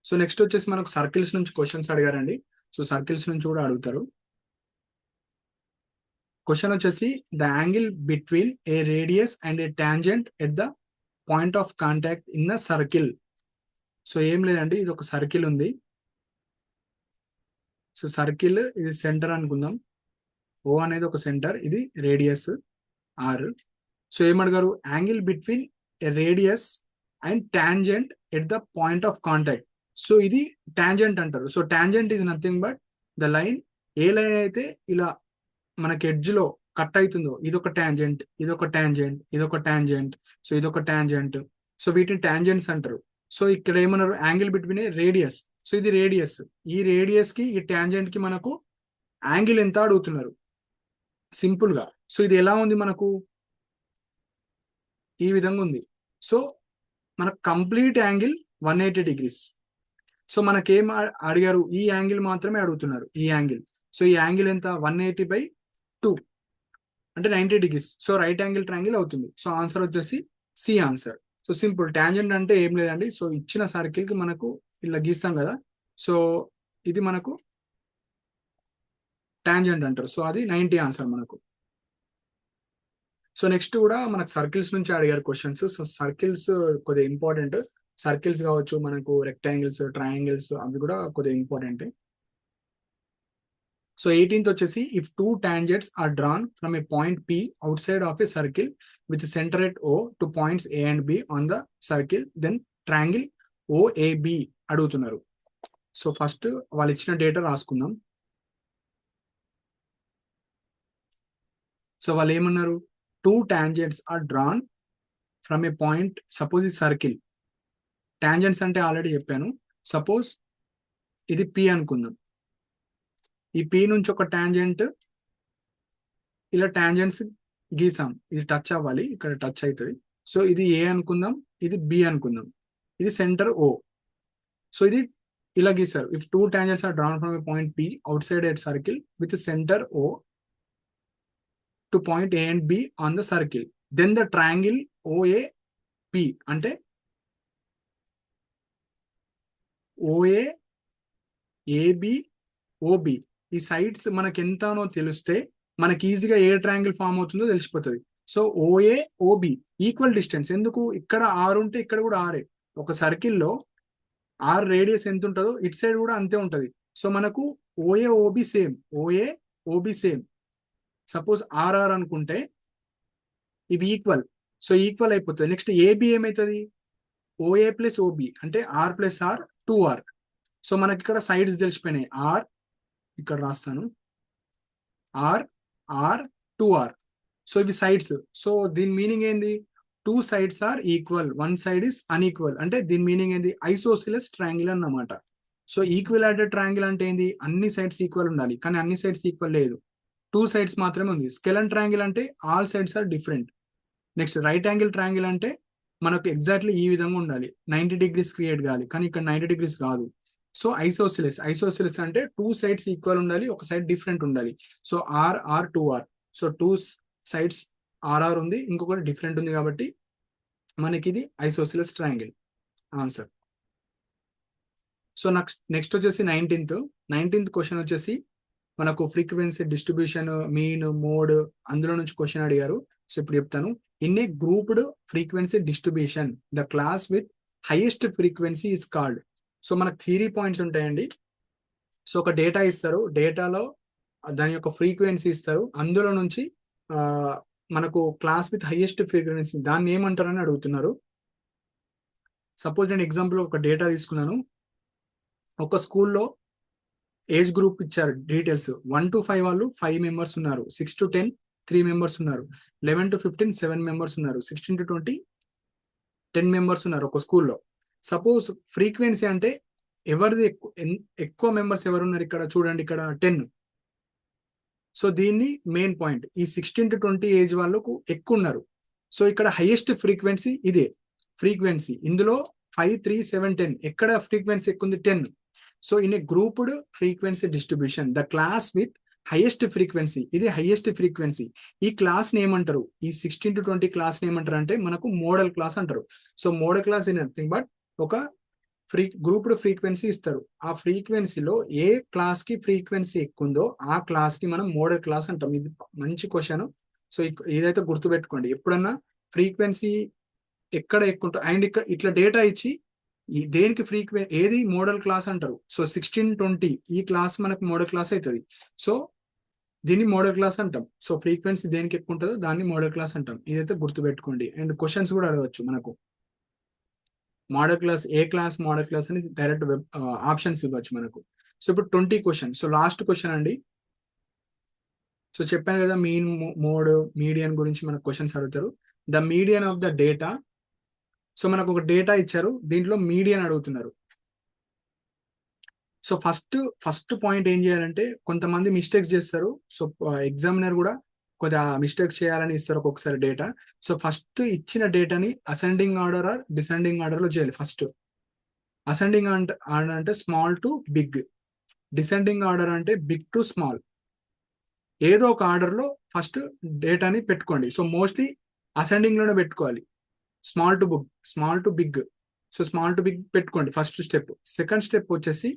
సో నెక్స్ట్ వచ్చేసి మనకు సర్కిల్స్ నుంచి క్వశ్చన్స్ అడిగారండి. సో సర్కిల్స్ నుంచి కూడా అడుగుతారు. క్వశ్చన్ వచ్చేసి the angle between a radius and A tangent at the point of contact in the circle. So ఏం లేదండి, ఇది ఒక సర్కిల్ ఉంది. సో సర్కిల్ ఇది సెంటర్ అనుకుందాం, ఓ అనేది ఒక సెంటర్, ఇది రేడియస్ ఆర్. సో ఏమడిగారు, angle between a radius and tangent at the point of contact. So ఇది టాంజెంట్ అంటారు. So tangent is nothing but the line, a line అయితే ఇలా మనకి ఎడ్జ్ లో కట్ అవుతుందో ఇదొక టాంజెంట్, ఇదొక టాంజెంట్, ఇదొక టాంజెంట్, సో ఇదొక టాంజెంట్. సో వీటిని టాంజెంట్స్ అంటారు. సో ఇక్కడ ఏమన్నారు, angle between a radius. So ఇది రేడియస్, ఈ రేడియస్ కి ఈ టాంజెంట్ కి మనకు యాంగిల్ ఎంత అడుగుతున్నారు సింపుల్ గా. సో ఇది ఎలా ఉంది, మనకు ఈ విధంగా ఉంది. సో మనకు కంప్లీట్ యాంగిల్ 180 degrees. సో మనకేం అడిగారు, ఈ యాంగిల్ మాత్రమే అడుగుతున్నారు, ఈ యాంగిల్. సో ఈ యాంగిల్ ఎంత, 180/2 అంటే 90 degrees. So right angle triangle అవుతుంది. సో ఆన్సర్ వచ్చేసి C answer. So simple, tangent అంటే ఏం లేదండి, సో ఇచ్చిన సర్కిల్ కి మనకు ఇలా గీస్తాం కదా, సో ఇది మనకు టాంజెంట్ అంటారు. సో అది 90 ఆన్సర్ మనకు. సో నెక్స్ట్ కూడా మనకు సర్కిల్స్ నుంచి అడిగారు క్వశ్చన్స్. సో సర్కిల్స్ కొద్దిగా ఇంపార్టెంట్. సర్కిల్స్ కావచ్చు, మనకు రెక్టాంగిల్స్, ట్రయాంగిల్స్ అవి కూడా కొద్దిగా ఇంపార్టెంట్. సో 18th వచ్చేసి if two tangents are drawn from a point P outside of a circle with centre at O two points A and B on the circle then triangle OAB అడుగుతున్నారు. So first వాళ్ళు ఇచ్చిన data రాసుకుందాం. So వాళ్ళు ఏమన్నారు, two tangents are drawn from a point, suppose ఈ circle. Tangents అంటే already చెప్పాను. Suppose ఇది P అనుకుందాం. ఈ P నుంచి ఒక టాంజెంట్ ఇలా టాంజెంట్స్ గీసాం. ఇది టచ్ అవ్వాలి, ఇక్కడ టచ్ అవుతుంది. సో ఇది A అనుకుందాం, ఇది B అనుకుందాం, ఇది సెంటర్ O. సో ఇది ఇలా గీసారు. If two tangents are drawn from a point P outside at circle with center O to point A and B on the circle then the triangle OAP అంటే OA AB OB ఈ సైడ్స్ మనకి ఎంతనో తెలిస్తే మనకి ఈజీగా a triangle form అవుతుందో తెలిసిపోతుంది. So OA OB equal distance. ఎందుకు, ఇక్కడ R ఉంటే ఇక్కడ కూడా R. ఒక సర్కిల్లో R రేడియస్ ఎంత ఉంటుందో ఇటు సైడ్ కూడా అంతే ఉంటుంది. సో మనకు OA OB same, OA OB same. Suppose RR అనుకుంటే ఇవి ఈక్వల్. సో ఈక్వల్ అయిపోతుంది. నెక్స్ట్ AB ఏమవుతుంది, OA ప్లస్ OB అంటే R plus R 2R. So మనకి ఇక్కడ సైడ్స్ తెలిసిపోయినాయి. R ఇక్కడ రాస్తాను, R R 2R. సో ఇవి సైడ్స్. సో దీని మీనింగ్ ఏంది, two sides are equal, one side is unequal. అంటే దీని మీనింగ్ ఏంది, ఐసోసిలస్ ట్రయాంగిల్ అన్నమాట. సో ఈక్విలాటరల్ ట్రయాంగిల్ అంటే ఏంది, అన్ని సైడ్స్ ఈక్వల్ ఉండాలి, కానీ అన్ని సైడ్స్ ఈక్వల్ లేదు, టూ సైడ్స్ మాత్రమే ఉంది. స్కెలన్ ట్రయాంగిల్ అంటే all sides are different. Next right angle triangle అంటే మనకు ఎగ్జాక్ట్లీ ఈ విధంగా ఉండాలి, 90 degrees క్రియేట్ కావాలి, కానీ ఇక్కడ 90 degrees కాదు. సో ఐసోసిలస్, ఐసోసిలస్ అంటే టూ సైడ్స్ ఈక్వల్ ఉండాలి, ఒక సైడ్ డిఫరెంట్ ఉండాలి. So R R 2R. So two sides RR ఉంది, ఇంకొకటి డిఫరెంట్ ఉంది, కాబట్టి మనకి ఇది isosceles triangle answer. So next వచ్చేసి 19th క్వశ్చన్ వచ్చేసి మనకు ఫ్రీక్వెన్సీ డిస్ట్రిబ్యూషన్, మీన్, మోడ్ అందులో నుంచి క్వశ్చన్ అడిగారు. సో ఇప్పుడు చెప్తాను. In a grouped frequency distribution the class with highest frequency is called. So మనకు థియరీ పాయింట్స్ ఉంటాయండి. సో ఒక డేటా ఇస్తారు, డేటాలో దాని యొక్క ఫ్రీక్వెన్సీ ఇస్తారు, అందులో నుంచి మనకు క్లాస్ విత్ హైయెస్ట్ ఫ్రీక్వెన్సీ దాన్ని ఏమంటారని అడుగుతున్నారు. సపోజ్ నేను ఎగ్జాంపుల్ ఒక డేటా తీసుకున్నాను. ఒక స్కూల్లో ఏజ్ గ్రూప్ ఇచ్చారు డీటెయిల్స్. 1 to 5 వాళ్ళు 5 members ఉన్నారు, 6 to 10 3 members ఉన్నారు, 11 to 15 7 members ఉన్నారు, 16 to 20 10 members ఉన్నారు ఒక స్కూల్లో. సపోజ్ ఫ్రీక్వెన్సీ అంటే ఎవరిది ఎక్కువ మెంబర్స్ ఎవరు ఉన్నారు, ఇక్కడ చూడండి, ఇక్కడ 10. సో దీన్ని మెయిన్ పాయింట్, ఈ 16 to 20 ఏజ్ వాళ్ళకు ఎక్కువ ఉన్నారు. సో ఇక్కడ హైయెస్ట్ ఫ్రీక్వెన్సీ ఇదే ఫ్రీక్వెన్సీ. ఇందులో 5 3 7 10 ఎక్కడ ఫ్రీక్వెన్సీ ఎక్కువ ఉంది, 10. So in a grouped frequency distribution the class with highest frequency, ఇది హైయెస్ట్ ఫ్రీక్వెన్సీ. ఈ క్లాస్ ని ఏమంటారు, ఈ 16 to 20 క్లాస్ ని ఏమంటారు అంటే మనకు మోడల్ క్లాస్ అంటారు. So modal class in nothing but ఒక గ్రూప్డ్ ఫ్రీక్వెన్సీ ఇస్తారు. ఆ ఫ్రీక్వెన్సీలో ఏ క్లాస్ కి ఫ్రీక్వెన్సీ ఎక్కువ ఉందో ఆ క్లాస్ ని మనం మోడల్ క్లాస్ అంటాం. ఇది మంచి క్వశ్చన్. సో ఇదైతే గుర్తుపెట్టుకోండి. ఎప్పుడన్నా ఫ్రీక్వెన్సీ ఎక్కడ ఎక్కువ ఉంటుంది అండ్ ఇక్కడ ఇట్లా డేటా ఇచ్చి దేనికి ఏది మోడల్ క్లాస్ అంటారు. సో 16 20 ఈ క్లాస్ మనకు మోడల్ క్లాస్ అవుతుంది. సో దీన్ని మోడల్ క్లాస్ అంటాం. సో ఫ్రీక్వెన్సీ దేనికి ఎక్కువ ఉంటుందో దాన్ని మోడల్ క్లాస్ అంటాం. ఇదైతే గుర్తుపెట్టుకోండి. అండ్ క్వశ్చన్స్ కూడా అడగవచ్చు మనకు. మోడల్ క్లాస్, ఏ క్లాస్ మోడల్ క్లాస్ అని డైరెక్ట్ ఆప్షన్స్ ఇవ్వచ్చు మనకు. సో ఇప్పుడు 20 క్వశ్చన్. సో లాస్ట్ క్వశ్చన్ అండి. సో చెప్పాను కదా, మీన్, మోడ్, మీడియన్ గురించి మనకు క్వశ్చన్స్ అడుగుతారు. The median of the data. So మనకు ఒక డేటా ఇచ్చారు, దీంట్లో మీడియన్ అడుగుతున్నారు. సో ఫస్ట్ పాయింట్ ఏం చేయాలంటే, కొంతమంది మిస్టేక్స్ చేస్తారు. సో ఎగ్జామినర్ కూడా కొద్దిగా మిస్టేక్స్ చేయాలని ఇస్తారు ఒక్కొక్కసారి డేటా. సో ఫస్ట్ ఇచ్చిన డేటాని ascending order or descending order లో చేయాలి. ఫస్ట్ అసెండింగ్ ఆర్డర్ అంటే small to big, descending order అంటే బిగ్ టు స్మాల్. ఏదో ఒక ఆర్డర్ లో ఫస్ట్ డేటాని పెట్టుకోండి. సో మోస్ట్లీ అసెండింగ్ లోనే పెట్టుకోవాలి, small to big. So small to big పెట్టుకోండి ఫస్ట్ స్టెప్. సెకండ్ స్టెప్ వచ్చేసి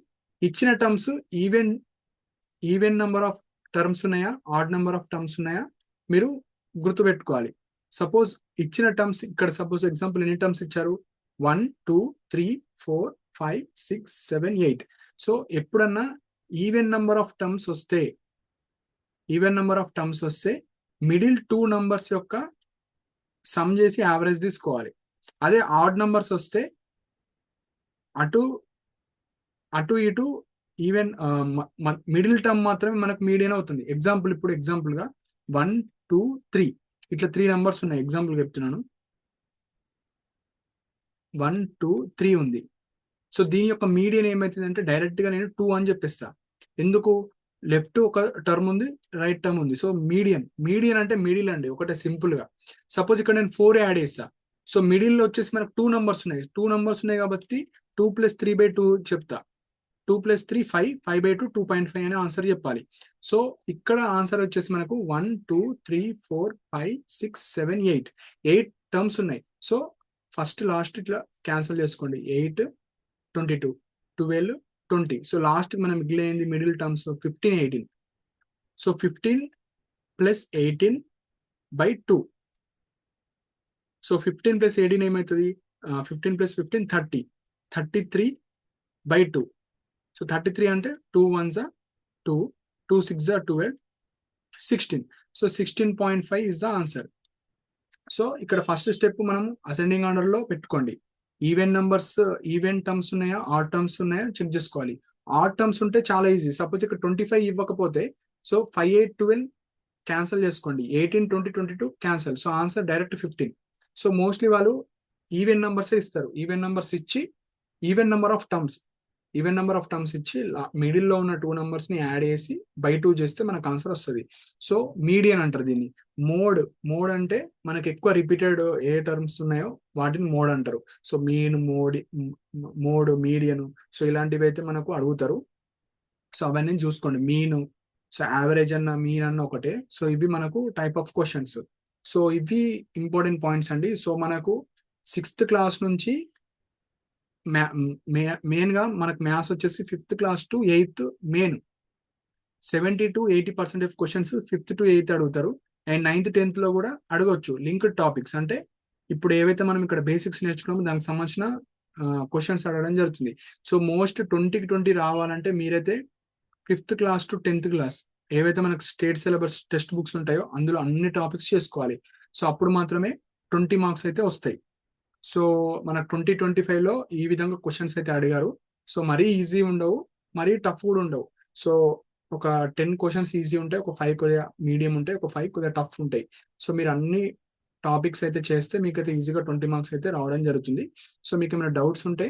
ఇచ్చిన terms even number of terms ఉన్నాయా, ఆడ్ నెంబర్ ఆఫ్ టర్మ్స్ ఉన్నాయా మీరు గుర్తుపెట్టుకోవాలి. సపోజ్ ఇచ్చిన టర్మ్స్ ఇక్కడ సపోజ్ ఎగ్జాంపుల్ ఎన్ని టర్మ్స్ ఇచ్చారు, 1 2 3 4 5 6 7 8. సో ఎప్పుడన్నా ఈవెన్ నెంబర్ ఆఫ్ టర్మ్స్ వస్తే మిడిల్ 2 నంబర్స్ యొక్క సమ్ చేసి యావరేజ్ తీసుకోవాలి. అదే ఆడ్ నంబర్స్ వస్తే అటు ఇటు ఈవెన్ మిడిల్ టర్మ్ మాత్రమే మనకు మీడియన్ అవుతుంది. ఇప్పుడు ఎగ్జాంపుల్ గా 1 2 3 ఇట్లా 3 నంబర్స్ ఉన్నాయి. ఎగ్జాంపుల్ చెప్తున్నాను, 1 2 3 ఉంది. సో దీని యొక్క మీడియన్ ఏమైతుంది అంటే డైరెక్ట్ గా నేను 2 అని చెప్పేస్తా. ఎందుకు, లెఫ్ట్ ఒక టర్మ్ ఉంది, రైట్ టర్మ్ ఉంది. సో మీడియన్ అంటే మిడిల్ అండి, ఒకటే సింపుల్ గా. సపోజ్ ఇక్కడ నేను 4 యాడ్ చేస్తా. సో మిడిల్ లో వచ్చేసి మనకు 2 నంబర్స్ ఉన్నాయి కాబట్టి 2 + 3/2 చెప్తా. 2 + 3 5, 5/2 2.5 అనే ఆన్సర్ చెప్పాలి. సో ఇక్కడ ఆన్సర్ వచ్చేసి మనకు 1 2 3 4 5 6 7 8 టర్మ్స్ ఉన్నాయి. సో ఫస్ట్ లాస్ట్ ఇట్లా క్యాన్సిల్ చేసుకోండి. 8 22 12 20. సో లాస్ట్ మనం మిగిలింది మిడిల్ టర్మ్స్ 15 18. సో 15 + 18/2. సో 15 + 18 ఏమవుతుంది, 15 + 15 30, 33/2. సో 33 అంటే 2 1s 2, 2 6s 12, 16. So 16.5 is the answer. So ఇక్కడ ఫస్ట్ స్టెప్ మనం అసెండింగ్ ఆర్డర్ లో పెట్టుకోండి. ఈవెన్ టర్మ్స్ ఉన్నాయా, ఆడ్ టర్మ్స్ ఉన్నాయా చెక్ చేసుకోవాలి. ఆడ్ టర్మ్స్ ఉంటే చాలా ఈజీ. సపోజ్ ఇక్కడ 25 ఇవ్వకపోతే సో 5 8 12 క్యాన్సిల్ చేసుకోండి. 18 20 22 cancel. So answer direct 15. So mostly వాళ్ళు ఈవెన్ నెంబర్స్ ఇస్తారు. ఈవెన్ నెంబర్స్ ఇచ్చి ఈవెన్ నెంబర్ ఆఫ్ టర్మ్స్ ఇచ్చి మిడిల్ లో ఉన్న 2 నంబర్స్ ని యాడ్ చేసి బై 2 చేస్తే మనకు ఆన్సర్ వస్తుంది. సో మీడియన్ అంటారు దీన్ని. మోడ్ అంటే మనకి ఎక్కువ రిపీటెడ్ ఏ టర్మ్స్ ఉన్నాయో వాటిని మోడ్ అంటారు. సో మోడ్ మీడియన్, సో ఇలాంటివి అయితే మనకు అడుగుతారు. సో అవన్నీ చూసుకోండి. సో యావరేజ్ మీన్ అన్న ఒకటే. సో ఇవి మనకు టైప్ ఆఫ్ క్వశ్చన్స్. సో ఇవి ఇంపార్టెంట్ పాయింట్స్ అండి. సో మనకు 6th క్లాస్ నుంచి మెయిన్ గా మనకు మ్యాథ్స్ వచ్చేసి 5th class to 8th main 70 to 80% of questions 5th to 8th అడుగుతారు. అండ్ 9th 10th లో కూడా అడగొచ్చు లింక్డ్ టాపిక్స్. అంటే ఇప్పుడు ఏవైతే మనం ఇక్కడ బేసిక్స్ నేర్చుకున్నామో దానికి సంబంధించిన క్వశ్చన్స్ అడగడం జరుగుతుంది. సో మోస్ట్ 20కి 20 రావాలంటే మీరైతే 5th class to 10th class ఏవైతే మనకు స్టేట్ సిలబస్ టెక్స్ట్ బుక్స్ ఉంటాయో అందులో అన్ని టాపిక్స్ చేసుకోవాలి. సో అప్పుడు మాత్రమే 20 మార్క్స్ అయితే వస్తాయి. సో మన 2025 లో ఈ విధంగా క్వశ్చన్స్ అయితే అడిగారు. సో మరీ ఈజీ ఉండవు, మరీ టఫ్ కూడా ఉండవు. సో ఒక 10 క్వశ్చన్స్ ఈజీ ఉంటాయి, ఒక 5 కొద్దిగా మీడియం ఉంటాయి, ఒక 5 కొద్దిగా టఫ్ ఉంటాయి. సో మీరు అన్ని టాపిక్స్ అయితే చేస్తే మీకైతే ఈజీగా 20 మార్క్స్ అయితే రావడం జరుగుతుంది. సో మీకు ఏమైనా డౌట్స్ ఉంటే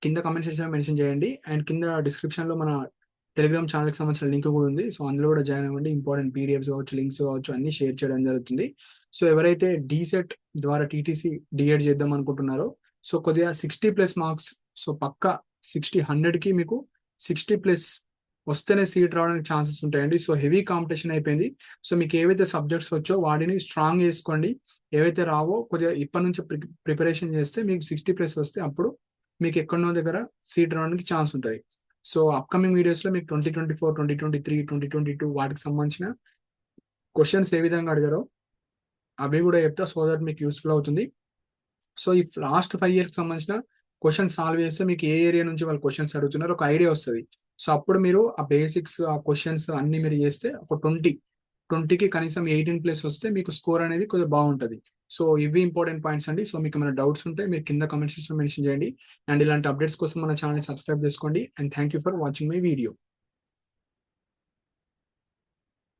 కింద కామెంట్ సెక్షన్ మెన్షన్ చేయండి. అండ్ కింద డిస్క్రిప్షన్ లో మన టెలిగ్రామ్ ఛానల్కి సంబంధించిన లింక్ కూడా ఉంది. సో అందులో కూడా జాయిన్ అవ్వండి. ఇంపార్టెంట్ పీడిఎఫ్స్ కావచ్చు, లింక్స్ కావచ్చు అన్ని షేర్ చేయడం జరుగుతుంది. సో ఎవరైతే డీసెట్ ద్వారా టీటీసీ డిఎడ్ చేద్దాం అనుకుంటున్నారో సో కొద్దిగా 60+ మార్క్స్, సో పక్క 100కి మీకు 60+ వస్తేనే సీట్ రావడానికి ఛాన్సెస్ ఉంటాయండి. సో హెవీ కాంపిటీషన్ అయిపోయింది. సో మీకు ఏవైతే సబ్జెక్ట్స్ వచ్చో వాటిని స్ట్రాంగ్ చేసుకోండి. ఏవైతే రావో కొద్దిగా ఇప్పటి నుంచి ప్రిపరేషన్ చేస్తే మీకు 60+ వస్తే అప్పుడు మీకు ఎక్కడనో దగ్గర సీట్ రావడానికి ఛాన్స్ ఉంటుంది. సో అప్కమింగ్ వీడియోస్లో మీకు 2024, 2023, 2022 వాటికి సంబంధించిన క్వశ్చన్స్ ఏ విధంగా అడిగారో అవి కూడా చెప్తా. సో దట్ మీకు యూస్ఫుల్ అవుతుంది. సో ఈ లాస్ట్ 5 years సంబంధించిన క్వశ్చన్ సాల్వ్ చేస్తే మీకు ఏ ఏరియా నుంచి వాళ్ళు క్వశ్చన్స్ అడుగుతున్నారో ఒక ఐడియా వస్తుంది. సో అప్పుడు మీరు ఆ బేసిక్స్ ఆ క్వశ్చన్స్ అన్ని మీరు చేస్తే ఒక 20కి కనీసం 18+ వస్తే మీకు స్కోర్ అనేది కొద్దిగా బాగుంటుంది. సో ఇవి ఇంపార్టెంట్ పాయింట్స్ అండి. సో మీకు ఏమైనా డౌట్స్ ఉంటే మీరు కింద కామెంట్ సెక్షన్ మెన్షన్ చేయండి. అండ్ ఇలాంటి అప్డేట్స్ కోసం మన ఛానల్ సబ్స్క్రైబ్ చేసుకోండి. And thank you for watching my video.